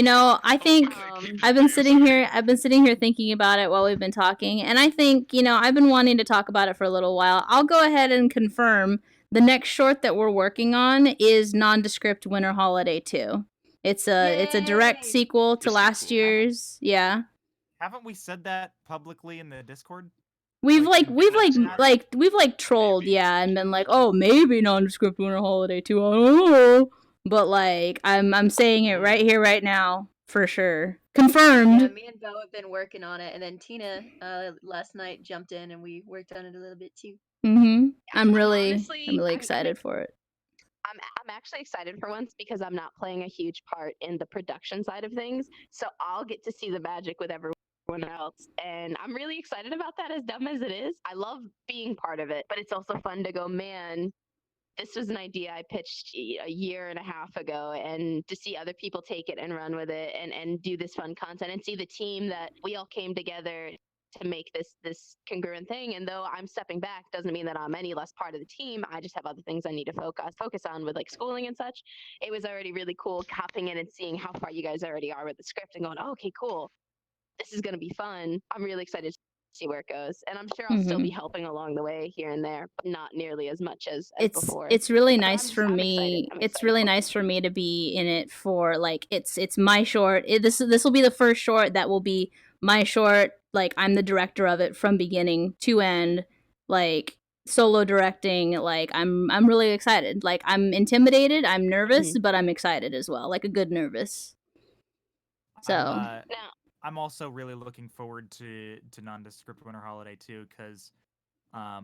I think Keep I've been it sitting sorry. here thinking about it while we've been talking, and I think, I've been wanting to talk about it for a little while. I'll go ahead and confirm the next short that we're working on is Nondescript Winter Holiday 2. It's a direct Yay! sequel to The last sequel. year's. Yeah. Haven't we said that publicly in the Discord? We've Like, we've trolled, Maybe. yeah, and been like, oh, maybe Nondescript Winter Holiday 2. I don't know. But like I'm saying it right here, right now, for sure. Confirmed. Yeah, me and Beau have been working on it, and then Tina last night jumped in and we worked on it a little bit too. I'm really honestly, excited for it. I'm actually excited for once because I'm not playing a huge part in the production side of things, so I'll get to see the magic with everyone else, and I'm really excited about that. As dumb as it is, I love being part of it, but it's also fun to go, man, this was an idea I pitched a year and a half ago, and to see other people take it and run with it and do this fun content and see the team that we all came together to make this congruent thing. And though I'm stepping back, doesn't mean that I'm any less part of the team. I just have other things I need to focus on with like schooling and such. It was already really cool hopping in and seeing how far you guys already are with the script and going, oh, okay, cool. This is going to be fun. I'm really excited to see where it goes. And I'm sure I'll still be helping along the way here and there, but not nearly as much as before. It's really But nice for I'm me. excited. It's really nice for me to be in it for like it's my short. This will be the first short that will be my short like I'm the director of it from beginning to end, like solo directing. Like I'm really excited. Like I'm intimidated, I'm nervous, but I'm excited as well. Like a good nervous. So Now, I'm also really looking forward to Nondescript Winter Holiday too, because I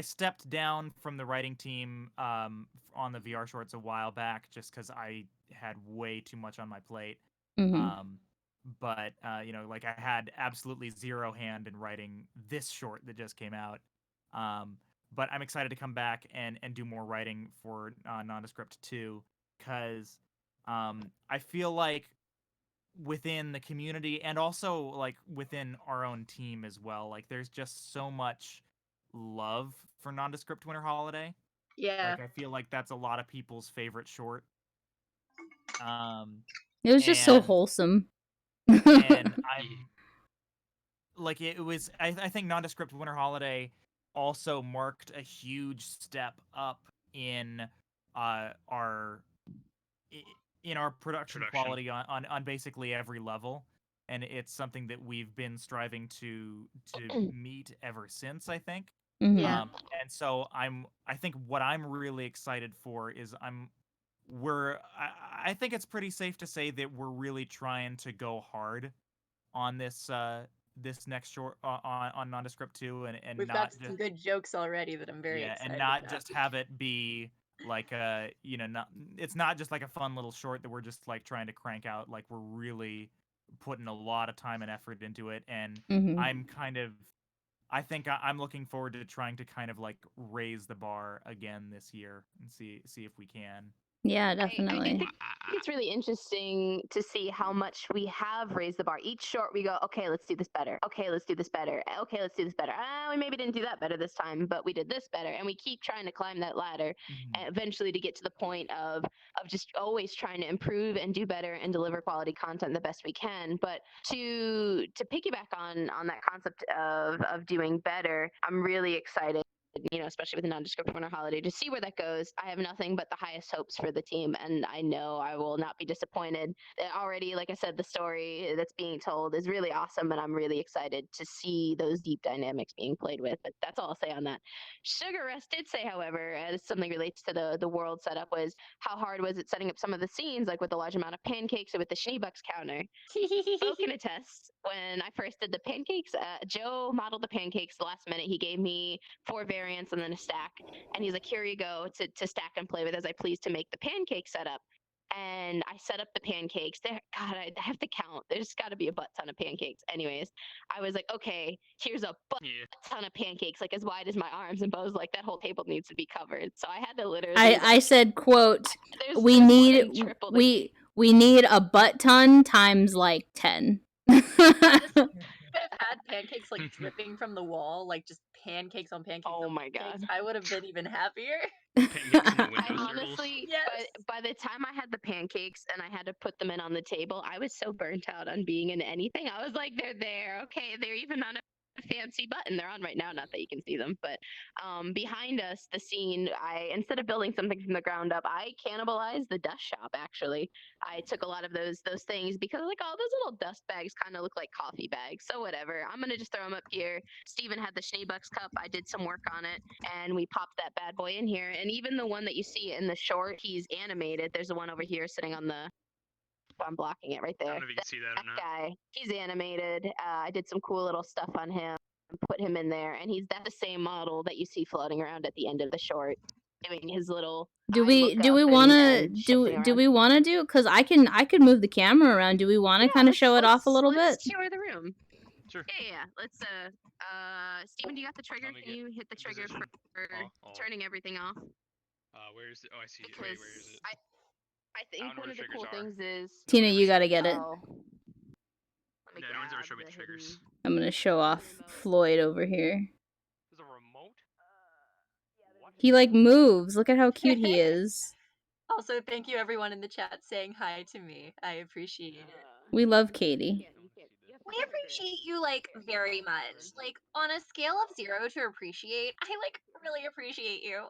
stepped down from the writing team on the VR shorts a while back just because I had way too much on my plate. But you know, like I had absolutely zero hand in writing this short that just came out. But I'm excited to come back and do more writing for Nondescript too, because I feel like within the community and also like within our own team as well, like there's just so much love for Nondescript Winter Holiday. Yeah. Like I feel like that's a lot of people's favorite short. it was just so wholesome. And I'm like it was I think Nondescript Winter Holiday also marked a huge step up in our in our production quality on basically every level, and it's something that we've been striving to meet ever since, I think. Yeah. And so I think what I'm really excited for is I think it's pretty safe to say that we're really trying to go hard on this this next short on Nondescript 2, and We've not got just some good jokes already that I'm very excited and not about. just have it be like you know, not it's not just like a fun little short that we're just like trying to crank out. Like we're really putting a lot of time and effort into it, and I'm kind of I think I'm looking forward to trying to kind of like raise the bar again this year and see if we can. Yeah, I definitely. think it's really interesting to see how much we have raised the bar. Each short we go, okay, let's do this better. Okay, let's do this better. Okay, let's do this better. We maybe didn't do that better this time, but we did this better. And we keep trying to climb that ladder eventually to get to the point of just always trying to improve and do better and deliver quality content the best we can. But to piggyback on that concept of doing better, I'm really excited, you know, especially with the Nondescript Winter Holiday, to see where that goes. I have nothing but the highest hopes for the team, and I know I will not be disappointed. Already, like I said, the story that's being told is really awesome, and I'm really excited to see those deep dynamics being played with. But that's all I'll say on that. Sugar Rush did say, however, as something relates to the world setup, was how hard was it setting up some of the scenes, like with the large amount of pancakes or with the Schneebucks counter. Beau can attest, when I first did the pancakes, Joe modeled the pancakes the last minute. He gave me 4 variants and then a stack, and he's like, here you go to stack and play with as I please to make the pancake setup. And I set up the pancakes. God, I have to count. There's got to be a butt ton of pancakes. Anyways, I was like, okay, here's a butt ton of pancakes, like as wide as my arms. And Beau's like, that whole table needs to be covered. So I had to literally. I said, quote, we need a butt ton times like 10. Could have had pancakes like dripping from the wall, like just pancakes on pancakes. Oh my pancakes. god! I would have been even happier. I honestly, yes. by the time I had the pancakes and I had to put them in on the table, I was so burnt out on being in anything. I was like, they're there, okay, they're even on a fancy button. They're on right now, not that you can see them, but behind us, the scene, instead of building something from the ground up, I cannibalized the dust shop. Actually, I took a lot of those things because like, oh, those little dust bags kind of look like coffee bags, so whatever, I'm gonna just throw them up here. Steven had the Schneebucks cup. I did some work on it, and we popped that bad boy in here. And even the one that you see in the short, he's animated. There's the one over here sitting on the, I'm blocking it right there. I don't know if you can see that or not. Guy, he's animated. I did some cool little stuff on him and put him in there, and that's the same model that you see floating around at the end of the short, doing his little. Do we want to do? Because I could move the camera around. Do we want to kind of show it off a little bit? Let's show the room. Sure. Yeah. Let's. Steven, do you got the trigger? Can you hit the trigger for turning everything off? Where is it? Oh, I see. Wait, where is it? I think one of the cool things is Tina, you gotta get it. No one's ever showed me the triggers. I'm gonna show off Floyd over here. There's a remote? He like moves. Look at how cute he is. Also, thank you everyone in the chat saying hi to me. I appreciate it. We love Katy. We appreciate you like very much. Like on a scale of 0 to appreciate, I like really appreciate you.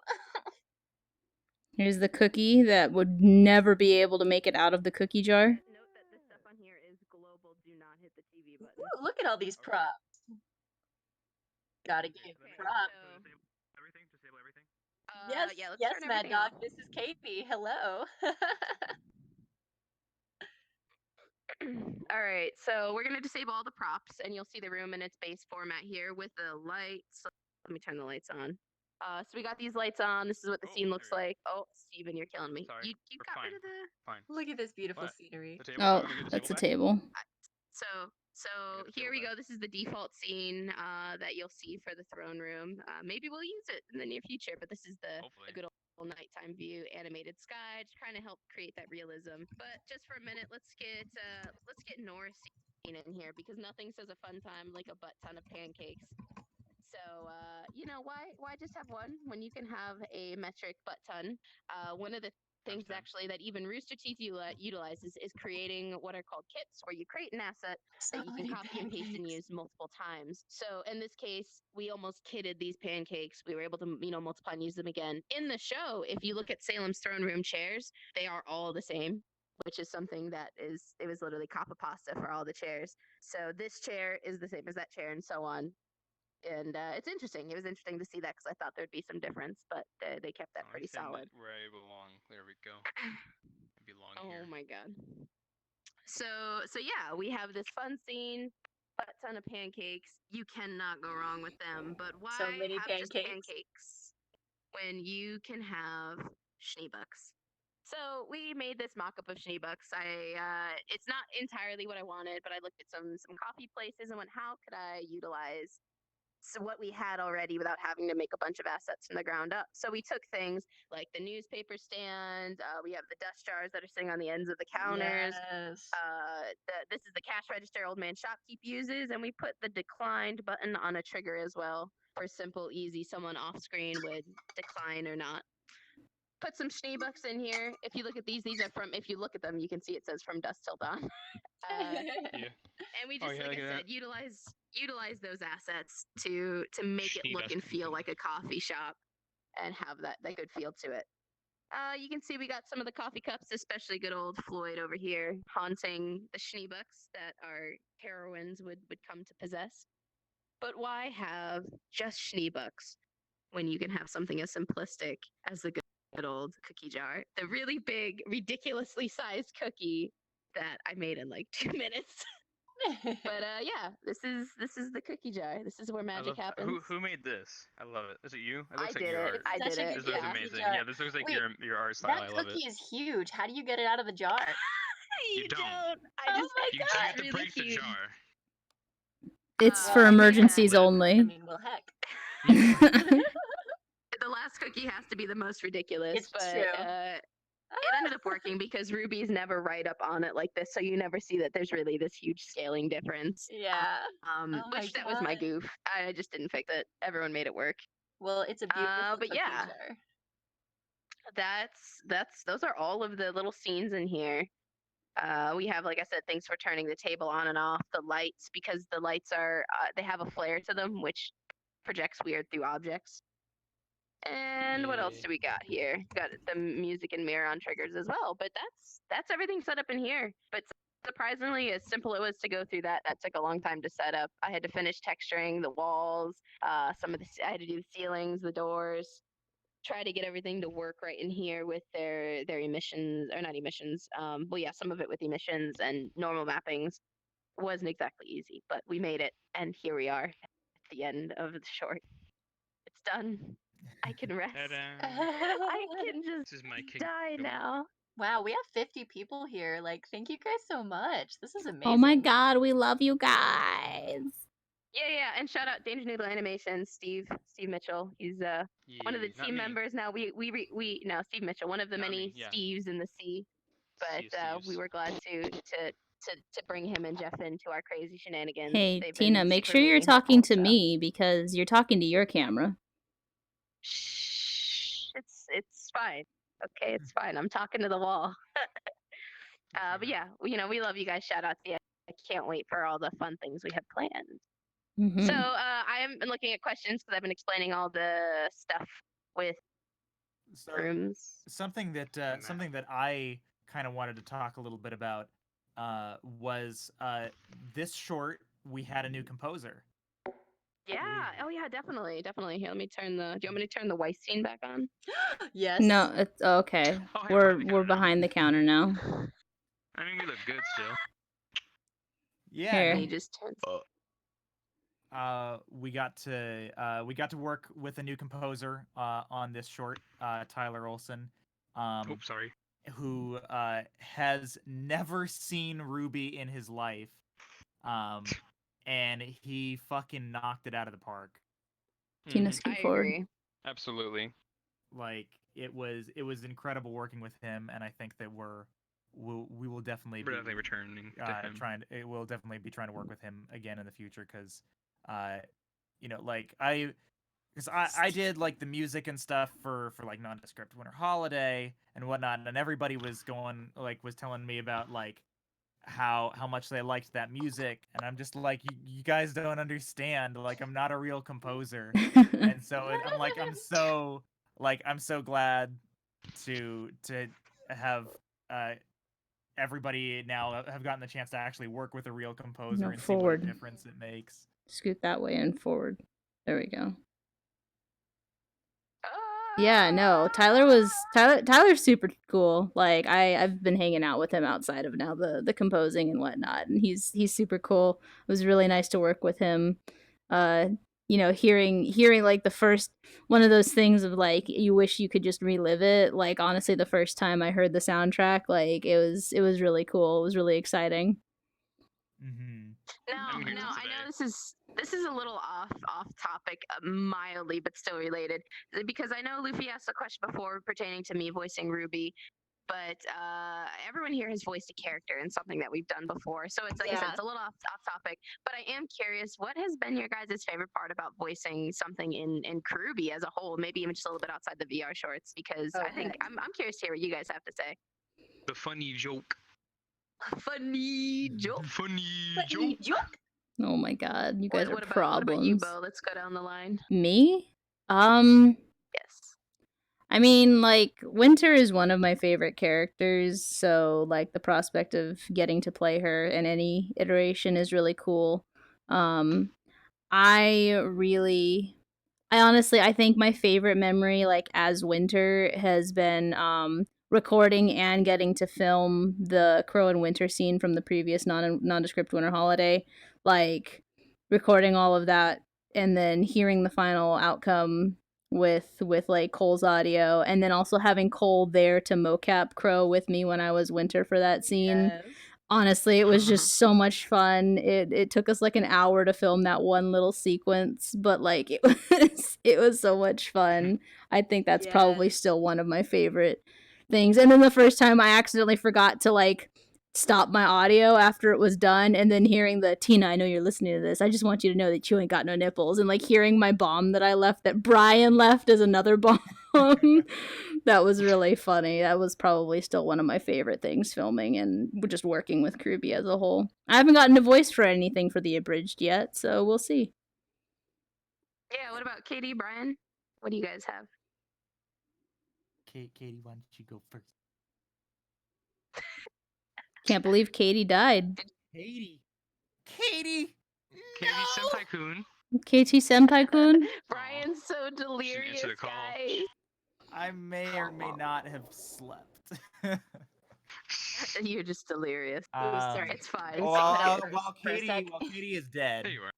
Here's the cookie that would never be able to make it out of the cookie jar. Note that the stuff on here is global. Do not hit the TV button. look at all these props. Gotta give props. Everything? Disable everything? Yes, Yeah, let's yes, turn Mad everything Dog. off. This is Katy. Hello. All right, so we're gonna disable all the props, and you'll see the room in its base format here with the lights. Let me turn the lights on. So we got these lights on. This is what the Oh, scene looks there we like. Oh, Steven, you're killing me. Sorry. You We're got rid fine. of the. Fine. Look at this beautiful What? scenery. The table? Do you Oh, want me to get the that's a table back? table. So get the here table we back. go. This is the default scene that you'll see for the throne room. Maybe we'll use it in the near future, but this is the Hopefully. good old nighttime view, animated sky, to kind of help create that realism. But just for a minute, let's get Norris in here because nothing says a fun time like a butt ton of pancakes. So why just have one when you can have a metric butt ton? One of the things Times 10. actually that even Rooster Teeth utilizes is creating what are called kits, where you create an asset that you can So copy and paste and pancakes. use multiple times. So in this case, we almost kitted these pancakes. We were able to multiply and use them again. In the show, if you look at Salem's throne room chairs, they are all the same, which is something that it was literally copy pasta for all the chairs. So this chair is the same as that chair and so on. And it's interesting. It was interesting to see that because I thought there'd be some difference, but they kept that pretty solid. Where I belong. There we go. I belong here. Oh my god. So yeah, we have this fun scene, butt ton of pancakes. You cannot go wrong with them. But why So many have just pancakes. pancakes when you can have schneebucks? So we made this mock-up of schneebucks. It's not entirely what I wanted, but I looked at some coffee places and went, how could I utilize what we had already without having to make a bunch of assets from the ground up? So we took things like the newspaper stand. We have the dust jars that are sitting on the ends of the counters. Yes. This is the cash register old man shopkeep uses, and we put the declined button on a trigger as well for simple, easy. Someone off screen would decline or not. Put some schneebucks in here. If you look at these are from. If you look at them, you can see it says from dusk till dawn. Yeah. And we just, like I said, utilize those assets to make it look and feel like a coffee shop and have that good feel to it. You can see we got some of the coffee cups, especially good old Floyd over here, haunting the schneebucks that our heroines would come to possess. But why have just schneebucks when you can have something as simplistic as the good old cookie jar? The really big, ridiculously sized cookie that I made in like 2 minutes. But yeah, this is the cookie jar. This is where magic happens. Who made this? I love it. Is it you? It I looks like did your it. art. I did it. This looks Yeah. amazing. jar. Yeah, this looks like Wait, your art style. I That love it. cookie is huge. How do you get it out of the jar? You don't. I just my You God. have to really break the huge. jar. It's for yeah. emergencies Well, I only. mean, well, heck. The last cookie has to be the most ridiculous, It's but true. it ended up working because Ruby's never right up on it like this, so you never see that there's really this huge scaling difference. Yeah. Oh my Which that was my God. goof. I just didn't fix it. Everyone made it work. Well, it's a beautiful but cookie yeah. jar. Those are all of the little scenes in here. We have, like I said, things for turning the table on and off, the lights, because the lights are they have a flare to them, which projects weird through objects. And what else Yeah. do we got here? Got the music and mirror on triggers as well. But that's everything set up in here. But surprisingly, as simple it was to go through that took a long time to set up. I had to finish texturing the walls, I had to do the ceilings, the doors, try to get everything to work right in here with their emissions, or not emissions. Well, yeah, some of it with emissions and normal mappings wasn't exactly easy, but we made it, and here we are at the end of the short. It's done. I can rest. I can just This is my die kingdom. now. Wow, we have 50 people here. Like, thank you guys so much. This is amazing. Oh my god, we love you guys. Yeah, and shout out Danger Noodle Animations, Steve Mitchell. He's one of the not team me. members now. No, Steve Mitchell, one of the Not many me, yeah. Steves in the sea. But Steves. we were glad to bring him and Jeff into our crazy shenanigans. Hey, They've Tina, been make super sure you're amazing talking helpful, to so. me because you're talking to your camera. Shh, it's fine. Okay, it's fine. I'm talking to the wall. But yeah, we love you guys. Shout out to you. I can't wait for all the fun things we have planned. Mhm. So I have been looking at questions because I've been explaining all the stuff with rooms. Something that I kind of wanted to talk a little bit about was this short we had a new composer. Yeah. Oh yeah, definitely. Here, let me turn the. Do you want me to turn the Weiss scene back on? Yes. No, it's okay. Oh, yeah, We're behind the counter now. I mean, we look good still. Yeah. Here. He just turns. We got to work with a new composer on this short, Tyler Olson, Oops, sorry. who has never seen RWBY in his life, and he fucking knocked it out of the park. Tina, Mhm. scoot I forward. agree. Absolutely. Like it was incredible working with him, and I think that we will definitely We're be definitely returning to him. we'll definitely be trying to work with him again in the future, because like because I did like the music and stuff for like Nondescript Winter Holiday and whatnot, and everybody was telling me about like how much they liked that music, and I'm just like, you guys don't understand, like I'm not a real composer. And so I'm so glad to have everybody now have gotten the chance to actually work with a real composer No, and see what a forward. difference it makes. Scoot that way and forward. There we go. Yeah, no, Tyler's super cool. Like I've been hanging out with him outside of now the composing and whatnot, and he's super cool. It was really nice to work with him. Hearing like the first one of those things of like you wish you could just relive it. Like honestly, the first time I heard the soundtrack, like it was really cool. It was really exciting. Mm-hmm. Now, I'm here till I know today. this is a little off topic, mildly, but still related. Because I know Luffy asked a question before pertaining to me voicing RWBY, but everyone here has voiced a character in something that we've done before. So it's like I said, Yeah. it's a little off topic. But I am curious, what has been your guys' favorite part about voicing something in Krwby as a whole? Maybe even just a little bit outside the VR shorts, because I think Okay. I'm curious to hear what you guys have to say. The funny joke. Funny joke. Funny Funny joke. joke. Oh my god, you guys are What problems. about you, Beau? Let's go down the line. Me? Yes. I mean, like, Winter is one of my favorite characters, so, like, the prospect of getting to play her in any iteration is really cool. I think my favorite memory, like, as Winter has been, recording and getting to film the Crow and Winter scene from the previous nondescript Winter Holiday. Like, recording all of that and then hearing the final outcome with like Cole's audio, and then also having Cole there to mocap Crow with me when I was Winter for that scene. Yes. Honestly, it was just so much fun. It took us like an hour to film that one little sequence, but like it was so much fun. I think that's probably Yes. still one of my favorite things. And then the first time I accidentally forgot to like stop my audio after it was done, and then hearing the Tina, I know you're listening to this. I just want you to know that you ain't got no nipples, and like hearing my bomb that I left, that Brian left as another bomb. That was really funny. That was probably still one of my favorite things filming and just working with Krwby as a whole. I haven't gotten a voice for anything for the abridged yet, so we'll see. Yeah, what about Katy, Brian? What do you guys have? Katy, why don't you go first? Can't believe Katy died. Katy. Katy Senpai-kun. KT Senpai-kun? Brian's so delirious, answer the call. guys. I may or may not have slept. You're just delirious. Sorry. It's fine. While for a sec. Katy is dead. There you are.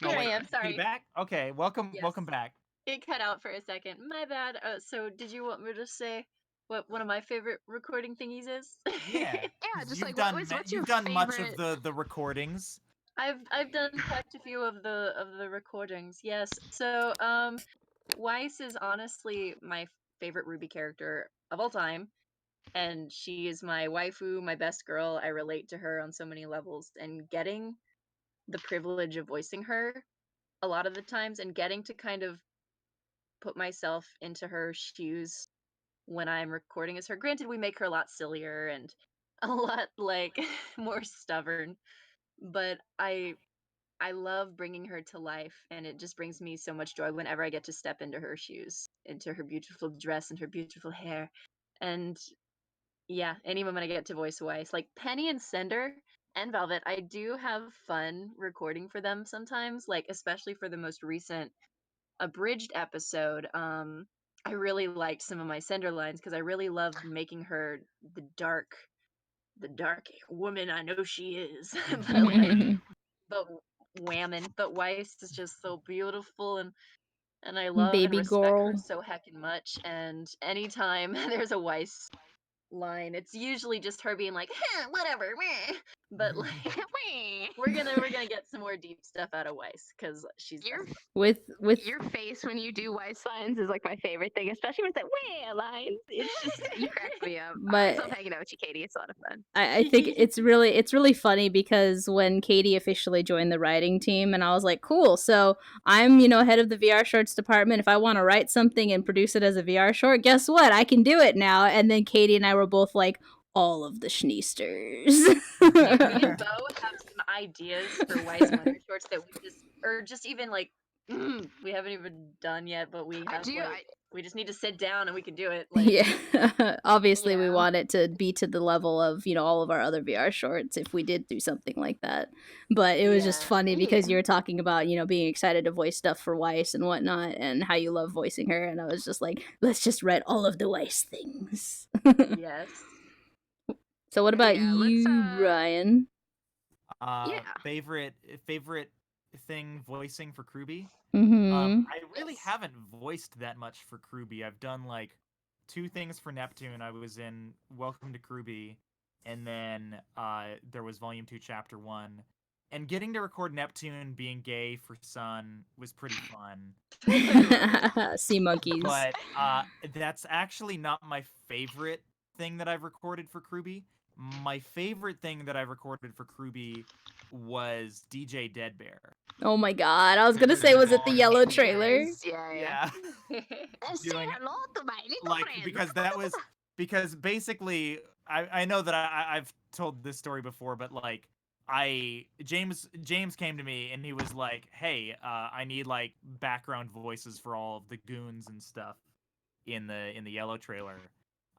Here I wait, am. Sorry. Katy back? Okay, welcome Yes. back. It cut out for a second. My bad. So did you want me to say what one of my favorite recording thingies is? Yeah. Yeah, just You've like done what's you've your done much favorite? of the recordings. I've done quite a few of the recordings. Yes. So Weiss is honestly my favorite RWBY character of all time, and she is my waifu, my best girl. I relate to her on so many levels, and getting the privilege of voicing her a lot of the times and getting to kind of put myself into her shoes when I'm recording as her. Granted, we make her a lot sillier and a lot like more stubborn, but I love bringing her to life, and it just brings me so much joy whenever I get to step into her shoes, into her beautiful dress and her beautiful hair. And yeah, any moment I get to voice Weiss, like Penny and Cinder and Velvet, I do have fun recording for them sometimes, like especially for the most recent abridged episode. I really liked some of my Sender lines because I really loved making her the dark woman I know she is. But like, but whammon. But Weiss is just so beautiful, and I love and Baby respect her girl. so heckin' much. And anytime there's a Weiss line, it's usually just her being like, whatever, meh. But like, we're gonna get some more deep stuff out of Weiss because she's Your best. With your face when you do Weiss lines is like my favorite thing, especially with the "way" lines. It's just you crack me up. I But- love hanging out with you, Katie. It's a lot of fun. I think it's really funny because when Katie officially joined the writing team, and I was like, cool, so I'm head of the VR shorts department. If I want to write something and produce it as a VR short, guess what? I can do it now. And then Katie and I were both like, all of the schneesters. Me and Beau have some ideas for Weiss Wonder shorts that or just even like we haven't even done yet, but we have we just need to sit down and we can do it. Like, yeah. Obviously, we Yeah. want it to be to the level of, all of our other VR shorts if we did do something like that. But it was just Yeah. funny because you were talking about, being excited to voice stuff for Weiss and whatnot and how you love voicing her. And I was just like, let's just write all of the Weiss things. yes. So what about Yeah, you, Brian? Yeah. Favorite thing voicing for Krwby? Mm-hmm. I really haven't voiced that much for Krwby. I've done like 2 things for Neptune. I was in Welcome to Krwby, and then there was Volume 2, Chapter 1. And getting to record Neptune being gay for Sun was pretty fun. Sea monkeys. But that's actually not my favorite thing that I've recorded for Krwby. My favorite thing that I've recorded for Krwby was DJ Dead Bear. Oh my god, I was gonna say, was it the yellow trailer? Yeah. Say Doing- hello to my little Like, friend. because basically I know that I've told this story before, but like James came to me and he was like, hey, I need like background voices for all of the goons and stuff in the yellow trailer.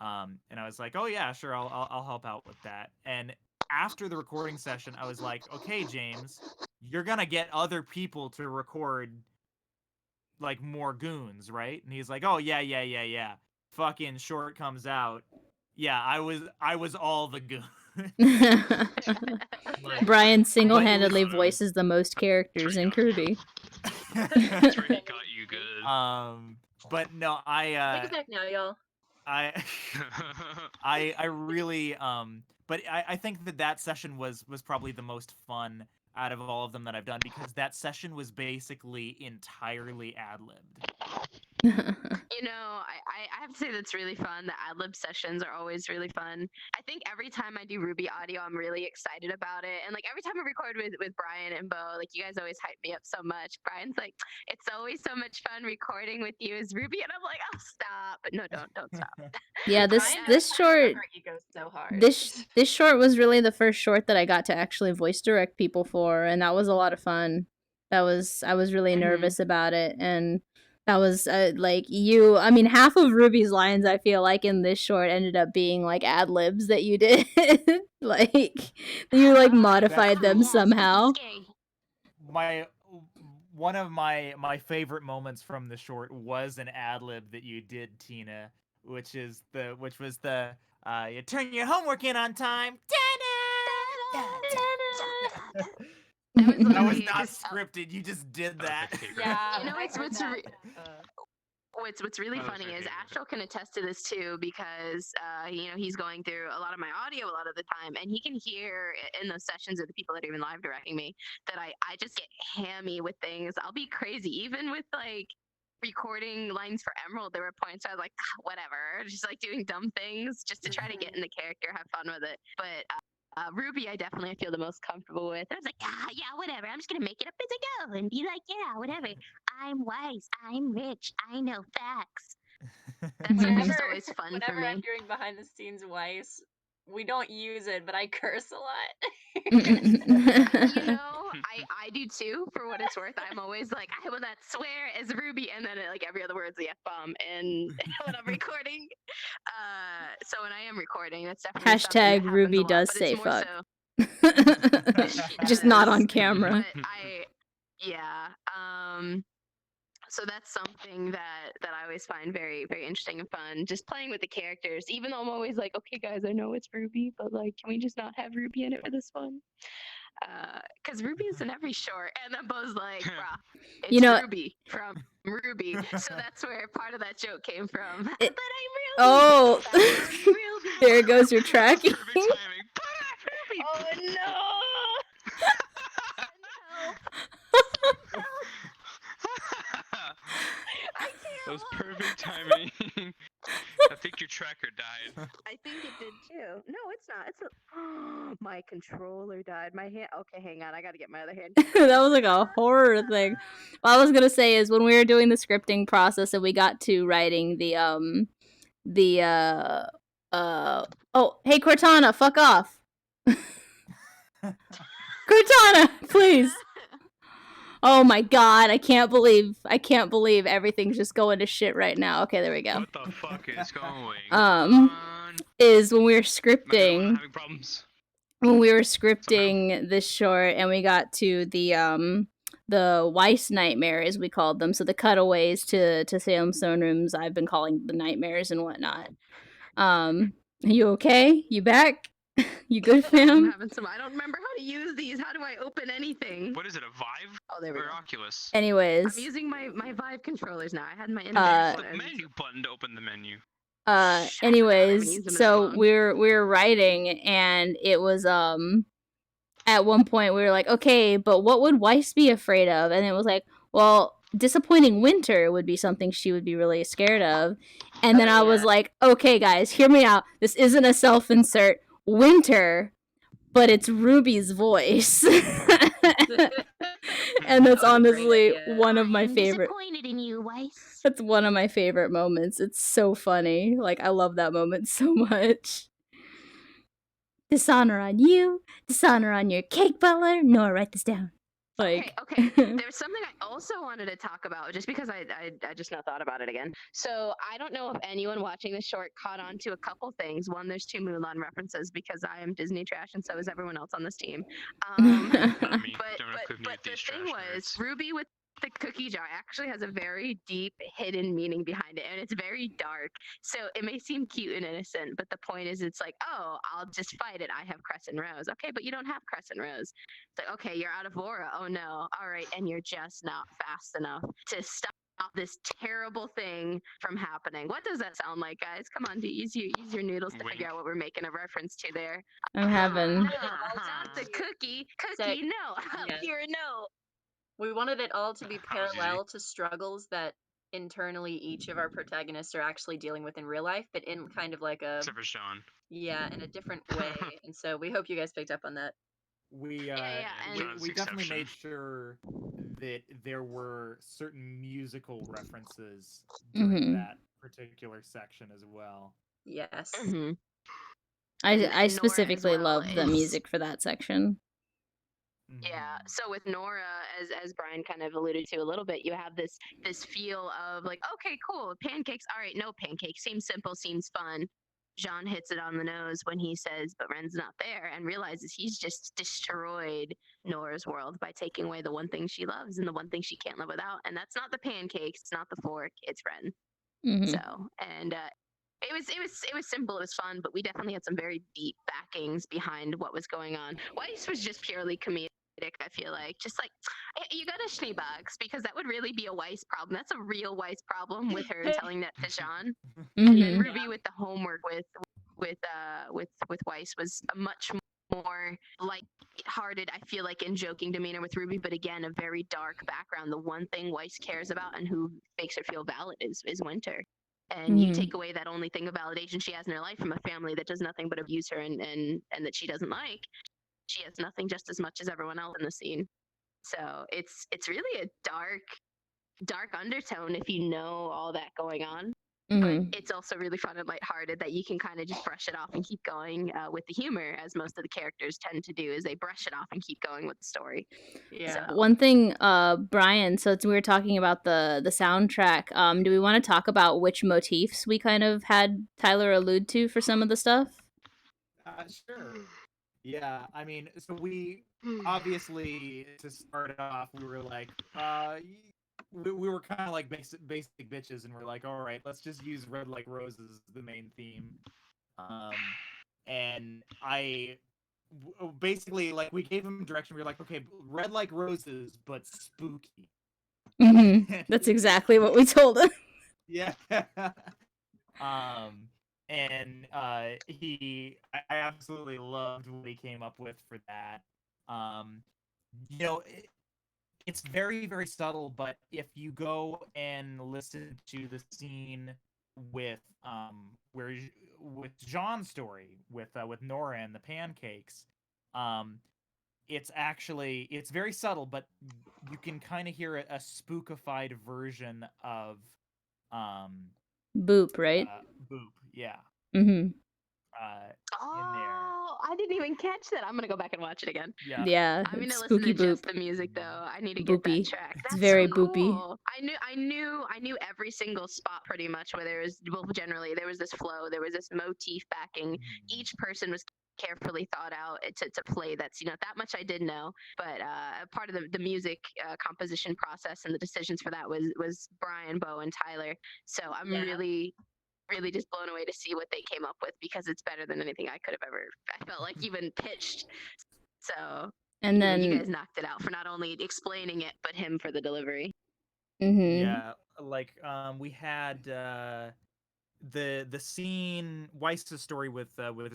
And I was like, oh yeah, sure, I'll help out with that. And after the recording session, I was like, okay, James, you're gonna get other people to record like more goons, right? And he's like, oh yeah. Fucking short comes out. Yeah, I was all the goons. Like, Brian single-handedly was- voices the most characters in Krwby. That's where he got you good. But no, Take it back now, y'all. I really but I think that session was probably the most fun out of all of them that I've done because that session was basically entirely ad-libbed. I have to say that's really fun. The ad lib sessions are always really fun. I think every time I do RWBY audio, I'm really excited about it. And like every time I record with Brian and Beau, like you guys always hype me up so much. Brian's like, it's always so much fun recording with you as RWBY, and I'm like, oh stop. But no, don't stop. Yeah, this short Her ego so hard. this short was really the first short that I got to actually voice direct people for, and that was a lot of fun. I was really nervous about it, and that was half of Ruby's lines I feel like in this short ended up being like ad libs that you did. Like you like modified them somehow. One of my favorite moments from the short was an ad lib that you did, Tina, which was the you turn your homework in on time. That was not scripted. You just did that. Yeah. You know, what's really That was funny your is favorite. Ashel can attest to this too because he's going through a lot of my audio a lot of the time, and he can hear in those sessions of the people that are even live directing me that I just get hammy with things. I'll be crazy even with like recording lines for Emerald. There were points where I was like, whatever, just like doing dumb things just to try to get in the character, have fun with it. But RWBY, I definitely feel the most comfortable with. I was like, yeah, whatever. I'm just gonna make it up as I go and be like, yeah, whatever. I'm wise. I'm rich. I know facts. That's just always fun for Whenever I'm me. doing behind the scenes Weiss, we don't use it, but I curse a lot. I do too, for what it's worth. I'm always like, I will not swear as RWBY, and then like every other word's the F-bomb and when I'm recording. So when I am recording, that's definitely something that Hashtag happens a RWBY lot, does but say it's more fuck. so- Just not does, on camera. But so that's something that I always find very, very interesting and fun. Just playing with the characters, even though I'm always like, okay, guys, I know it's RWBY, but like, can we just not have RWBY in it for this one? Because RWBY is in every short, and then Beau's like, bruh, it's You know- RWBY from RWBY. So that's where part of that joke came from. But I'm real. Oh, Real. there goes your tracking. Perfect timing. Oh no! I can't. That was perfect timing. I think your tracker died. I think it did too. No, it's not. It's my controller died. My hand. Okay, hang on. I gotta get my other hand. That was like a horror thing. What I was gonna say is when we were doing the scripting process and we got to writing oh, hey Cortana, fuck off. Cortana, please. Oh my god, I can't believe everything's just going to shit right now. Okay, there we go. What the fuck is going Um, on? Is when we were Am I the only one scripting having problems? this short and we got to the Weiss nightmares, we called them, so the cutaways to Salem Stone Rooms, I've been calling the nightmares and whatnot. You okay? You back? You good, I'm fam? having some. I don't remember how to use these. How do I open anything? What is it, a Vive Oh, there we or go. Oculus? Anyways, I'm using my Vive controllers now. I had my There's index. the menu button to open the menu. Shut up, I haven't anyways, used them in so that long. we're writing and it was at one point we were like, okay, but what would Weiss be afraid of? And it was like, well, disappointing Winter would be something she would be really scared of. And then I was like, okay, guys, hear me out. This isn't a self-insert. Winter, but it's Ruby's voice. And that's honestly one of my I'm favorite. disappointed in you, Weiss. That's one of my favorite moments. It's so funny. Like, I love that moment so much. Dishonor on you. Dishonor on your cake butler. Noah, write this down. Like, Okay. There's something I also wanted to talk about, just because I just now thought about it again. So I don't know if anyone watching this short caught on to a couple things. One, there's 2 Mulan references because I am Disney trash, and so is everyone else on this team. Not me. But Don't include me the with these thing trash was, nerds. RWBY with the cookie jar actually has a very deep hidden meaning behind it, and it's very dark. So it may seem cute and innocent, but the point is, it's like, oh, I'll just fight it. I have Crescent Rose. Okay, but you don't have Crescent Rose. It's like, okay, you're out of aura. Oh no. All right, and you're just not fast enough to stop this terrible thing from happening. What does that sound like, guys? Come on, use your noodles to Wink. figure out what we're making a reference to there. I'm having. No, not the cookie. Cookie, no. Yeah. Here, no. We wanted it all to be That was easy. parallel to struggles that internally each of our protagonists are actually dealing with in real life, but in kind of like a Except for Sean. in a different way. And so we hope you guys picked up on that. We yeah, and- we definitely Exception. made sure that there were certain musical references during that particular section as well. Yes. Mm-hmm. I Nora as specifically well love the is- music for that section. Yeah. Mhm. So with Nora, as Brian kind of alluded to a little bit, you have this feel of like, okay, cool, pancakes. All right, no pancakes. Seems simple, seems fun. Jean hits it on the nose when he says, but Ren's not there, and realizes he's just destroyed Nora's world by taking away the one thing she loves and the one thing she can't live without. And that's not the pancakes, it's not the fork, it's Ren. Mhm. So, and it was simple, it was fun, but we definitely had some very deep backings behind what was going on. Weiss was just purely comedic, I feel like. Just like, you got a Schneebugs, because that would really be a Weiss problem. That's a real Weiss problem with her telling that to Jean. And then Mhm. RWBY with the homework with Weiss was a much more light-hearted, I feel like, in joking demeanor with RWBY, but again, a very dark background. The one thing Weiss cares about and who makes her feel valid is Winter. And you Mhm. take away that only thing of validation she has in her life from a family that does nothing but abuse her and that she doesn't like. She has nothing just as much as everyone else in the scene. So it's really a dark undertone if you know all that going on. Mhm. But it's also really fun and lighthearted that you can kind of just brush it off and keep going with the humor, as most of the characters tend to do, is they brush it off and keep going with the story. Yeah. So- One thing, Brian, so we were talking about the soundtrack. Do we want to talk about which motifs we kind of had Tyler allude to for some of the stuff? Sure. Yeah, I mean, so we obviously to start it off, we were like, we were kind of like basic bitches, and we're like, all right, let's just use Red Like Roses as the main theme. And basically like we gave him direction. We were like, okay, Red Like Roses, but spooky. That's exactly what we told him. Yeah. And I absolutely loved what he came up with for that. Um, you know, it's very, very subtle, but if you go and listen to the scene with where with Jean's story with Nora and the pancakes, um, it's very subtle, but you can kind of hear a spookified version of um Boop, right? Boop, yeah. Mm-hmm. In there. Oh, I didn't even catch that. I'm gonna go back and watch it again. Yeah. Yeah, I'm gonna it's listen spooky to just boop. the music though. I need to get that Boopy. track. It's That's very so boopy. cool. I knew every single spot pretty much where there was, well, generally there was this flow, there was this motif backing. Each person was carefully thought out to play that's, that much I did know, but part of the music composition process and the decisions for that was Brian, Beau, and Tyler. So I'm Yeah. really just blown away to see what they came up with, because it's better than anything I could have ever, I felt like, even pitched. So And you then guys knocked it out for not only explaining it, but him for the delivery. Yeah, like we had the scene Weiss's story with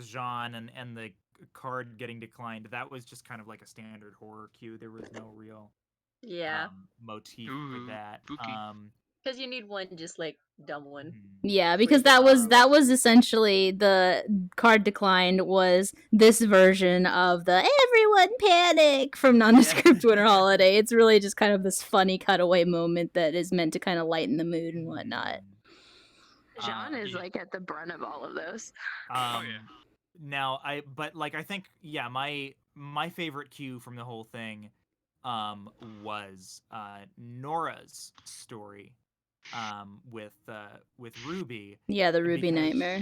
Jean and the card getting declined. That was just kind of like a standard horror cue. There was no real Yeah, motif for Ooh, that. spooky. because you need one just like dumb one. yeah, because that was essentially the card declined was this version of the everyone panic from Nondescript Winter Holiday. It's really just kind of this funny cutaway moment that is meant to kind of lighten the mood and whatnot. Jean is like at the brunt of all of those. Oh, yeah. Now I think my favorite cue from the whole thing was Nora's story with RWBY. Yeah, the RWBY because- nightmare.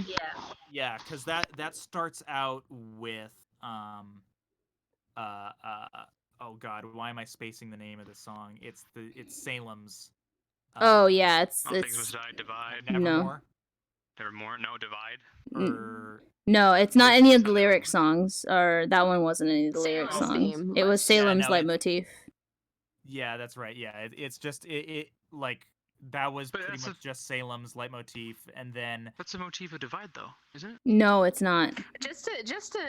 Yeah, because that starts out with oh god, why am I spacing the name of the song? It's Salem's. Oh yeah, it's All things must die, divide. Nevermore. Nevermore, no, divide. Or no, it's not any of the lyric songs, or that one wasn't any of the lyric Salem's songs. theme It was was- Salem's Yeah, no, leitmotif. Yeah, that's right. Yeah, it's just it like that was But pretty that's much just Salem's leitmotif, and then That's the motif of divide, though, isn't it? No, it's not. Just to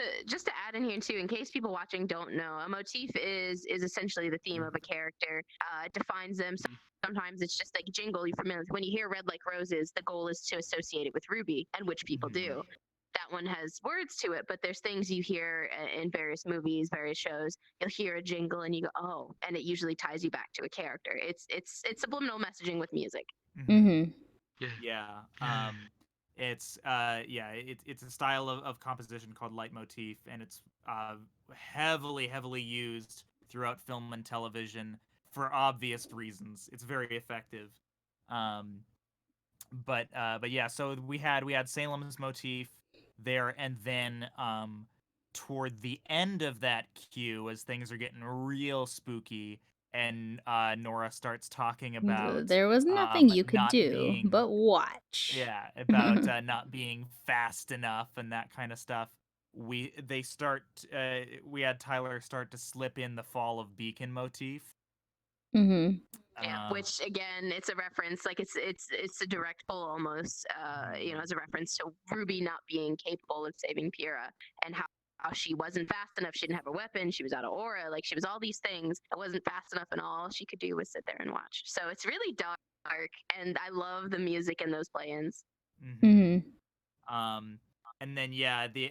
add in here too, in case people watching don't know, a motif is essentially the theme of a character. It defines them. Sometimes it's just like jingle. You're familiar with when you hear "Red Like Roses." The goal is to associate it with RWBY, and which people do. That one has words to it, but there's things you hear in various movies, various shows. You'll hear a jingle and you go, "Oh," and it usually ties you back to a character. It's subliminal messaging with music. Mm-hmm. yeah, it's it's a style of composition called leitmotif, and it's heavily used throughout film and television for obvious reasons. It's very effective. But yeah, so we had Salem's motif there, and then toward the end of that cue, as things are getting real spooky, and Nora starts talking about There was nothing you could not do being- but watch. yeah, about not being fast enough and that kind of stuff. We had Tyler start to slip in the Fall of Beacon motif. Mm-hmm. Yeah, which again, it's a reference, like it's a direct pull almost, as a reference to RWBY not being capable of saving Pyrrha, and how she wasn't fast enough. She didn't have a weapon. She was out of aura. Like she was all these things. It wasn't fast enough, and all she could do was sit there and watch. So it's really dark, and I love the music in those play-ins. And then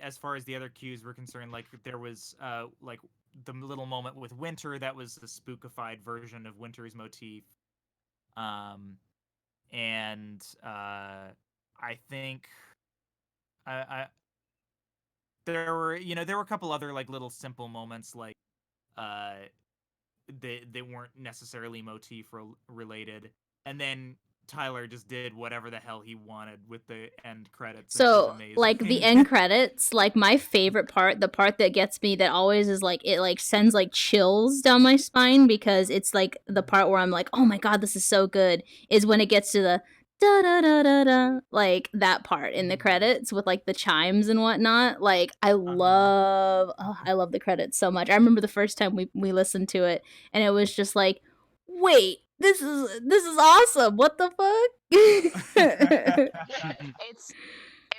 as far as the other cues were concerned, like there was like the little moment with Winter that was the spookified version of Winter's motif. And I think there were a couple other like little simple moments, like they weren't necessarily motif related, and then Tyler just did whatever the hell he wanted with the end credits. And it was So, amazing. like, the end credits, like, my favorite part, the part that gets me that always is, like, it, like, sends, like, chills down my spine because it's, like, the part where I'm like, oh my god, this is so good, is when it gets to the da-da-da-da-da, like, that part in the credits with, like, the chimes and whatnot. Like, I love the credits so much. I remember the first time we listened to it, and it was just like, wait, this is awesome. What the fuck? It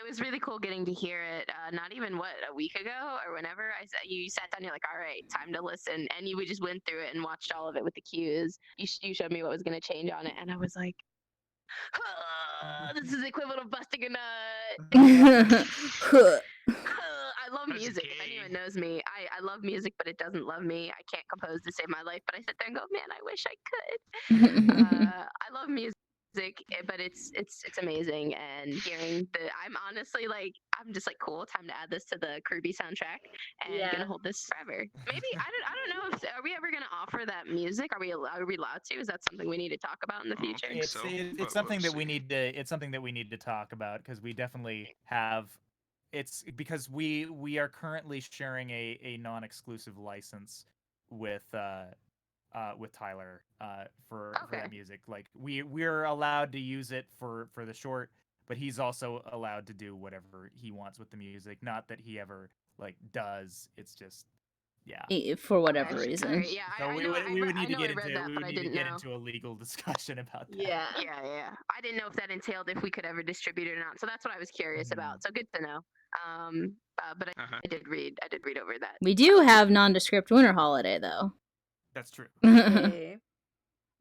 was really cool getting to hear it. Not even a week ago or whenever you sat down. You're like, all right, time to listen, and we just went through it and watched all of it with the cues. You showed me what was going to change on it, and I was like, this is the equivalent of busting a nut. I love music. If anyone knows me, I love music, but it doesn't love me. I can't compose to save my life, but I sit there and go, man, I wish I could. I love music, but it's amazing. And hearing I'm honestly like, I'm just like, cool, time to add this to the Krwby soundtrack, and gonna hold this forever. Maybe I don't know if are we ever gonna offer that music? Are we allowed to? Is that something we need to talk about in the future? It's something that we need to talk about, because we definitely have. It's because we are currently sharing a non-exclusive license with Tyler for that music. Like, we're allowed to use it for the short, but he's also allowed to do whatever he wants with the music. Not that he ever like does. It's just for whatever reason. Right, yeah, So we would need to get into a legal discussion about that. Yeah. I didn't know if that entailed if we could ever distribute it or not. So that's what I was curious about. So good to know. But I did read over that. We do have nondescript winter holiday though. That's true.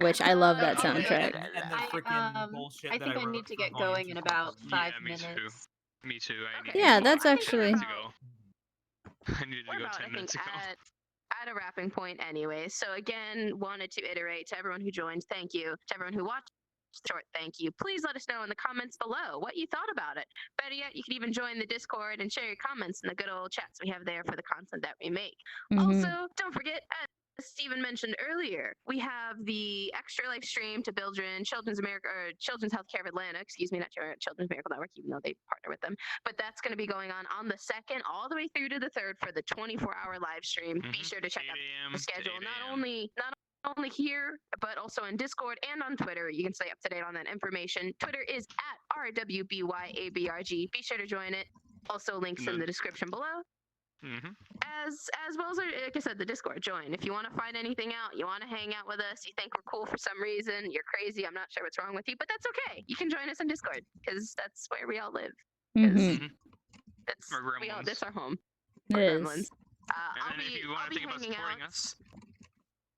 Which I love that soundtrack. And the freaking bullshit I think I need to get going in about 5 minutes. Me too. Yeah, that's actually. I needed to go 10 minutes ago. At a wrapping point anyway. So again, wanted to iterate to everyone who joined, thank you. To everyone who watched the short, thank you. Please let us know in the comments below what you thought about it. Better yet, you can even join the Discord and share your comments in the good old chats we have there for the content that we make. Also, don't forget, as Steven mentioned earlier, we have the extra live stream to Children's Healthcare of Atlanta, not Children's Miracle Network, even though they partner with them. But that's going to be going on the 2nd all the way through to the 3rd for the 24-hour live stream. Be sure to check out the schedule. Not only here, but also in Discord and on Twitter. You can stay up to date on that information. Twitter is at RWBYABRG. Be sure to join it. Also, links in the description below. As well as, like I said, the Discord. Join if you want to find anything out. You want to hang out with us. You think we're cool for some reason. You're crazy. I'm not sure what's wrong with you, but that's okay. You can join us in Discord because that's where we all live. That's our home. It is. And if you want to think about supporting us,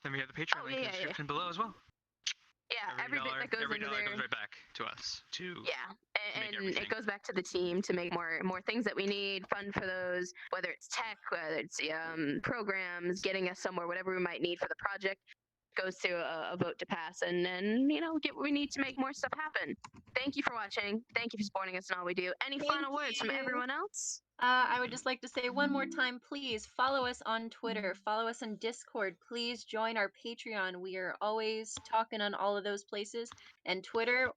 then we have the Patreon link in the description below as well. Yeah, every bit that goes every into dollar there goes right back to us. And it goes back to the team to make more things that we need, fund for those, whether it's tech, whether it's programs, getting us somewhere, whatever we might need for the project goes to a vote to pass, and then get what we need to make more stuff happen. Thank you for watching. Thank you for supporting us in all we do. Any final words from everyone else? I would just like to say one more time, please follow us on Twitter, follow us on Discord, please join our Patreon. We are always talking on all of those places. And Twitter,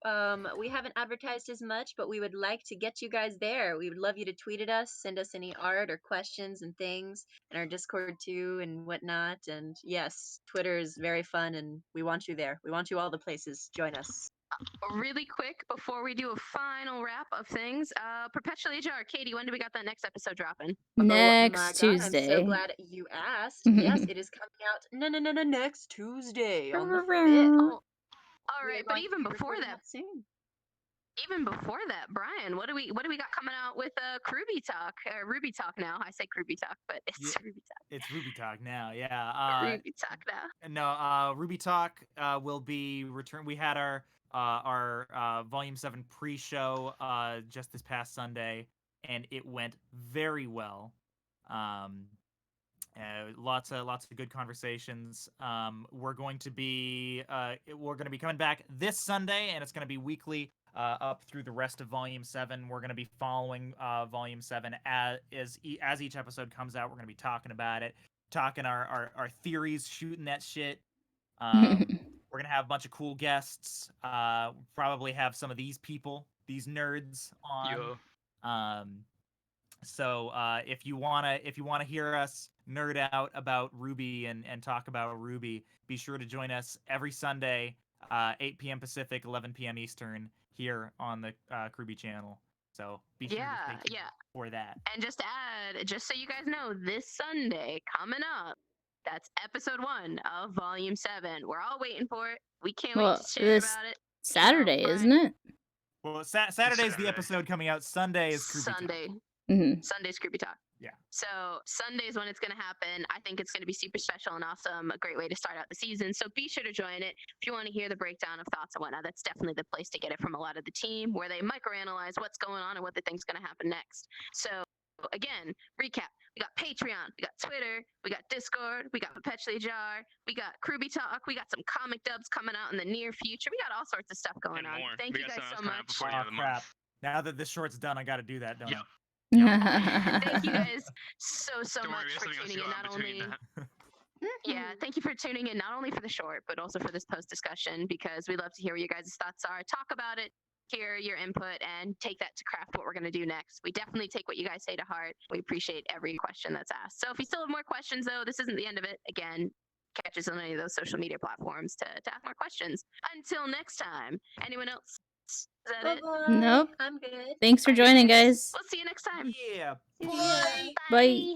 we haven't advertised as much, but we would like to get you guys there. We would love you to tweet at us, send us any art or questions and things, and our Discord too and whatnot. And yes, Twitter is very fun, and we want you there. We want you all the places. Join us. Really quick before we do a final wrap of things, Perpetually Ajar, Katy, when do we got that next episode dropping? Next Tuesday. I'm so glad you asked. Yes, it is coming out next Tuesday on the 5th. All right, but even before that, Brian, what do we got coming out with Krwby Talk? RWBY Talk now. I say Krwby Talk, but it's RWBY Talk. It's RWBY Talk now, yeah. RWBY Talk now. No, RWBY Talk will be returned. We had our Volume 7 pre-show just this past Sunday, and it went very well. Lots of good conversations. We're going to be coming back this Sunday, and it's going to be weekly up through the rest of Volume 7. We're going to be following Volume 7 as each episode comes out. We're going to be talking about it, talking our theories, shooting that shit. We're gonna have a bunch of cool guests. Probably have some of these people, these nerds, on. Yo. So if you wanna hear us nerd out about RWBY and talk about RWBY, be sure to join us every Sunday, 8 p.m. Pacific, 11 p.m. Eastern, here on the Krwby channel. So be sure to stay tuned for that. And just to add, just so you guys know, this Sunday coming up, that's episode 1 of Volume 7. We're all waiting for it. We can't wait to share about it. Saturday, isn't it? Well, Saturday's the episode coming out. Sunday is Krwby Sunday. Talk. Sunday's Krwby Talk. Yeah. So Sunday is when it's going to happen. I think it's going to be super special and awesome. A great way to start out the season. So be sure to join it. If you want to hear the breakdown of thoughts and whatnot, that's definitely the place to get it from a lot of the team, where they microanalyze what's going on and what they think is going to happen next. So again, recap. We got Patreon, we got Twitter, we got Discord, we got Perpetually Jar, we got Krwby Talk, we got some comic dubs coming out in the near future. We got all sorts of stuff going on. More. Thank you guys so much. Oh, crap. Now that this short's done, I got to do that, don't I? Thank you guys so much for tuning in. Not only thank you for tuning in, not only for the short, but also for this post discussion, because we love to hear what you guys' thoughts are. Talk about it, hear your input, and take that to craft what we're going to do next. We definitely take what you guys say to heart. We appreciate every question that's asked. So if you still have more questions, though, this isn't the end of it. Again, catch us on any of those social media platforms to ask more questions. Until next time, anyone else? Is that it? Nope. I'm good. Thanks for joining, guys. We'll see you next time. Yeah. Bye. Bye.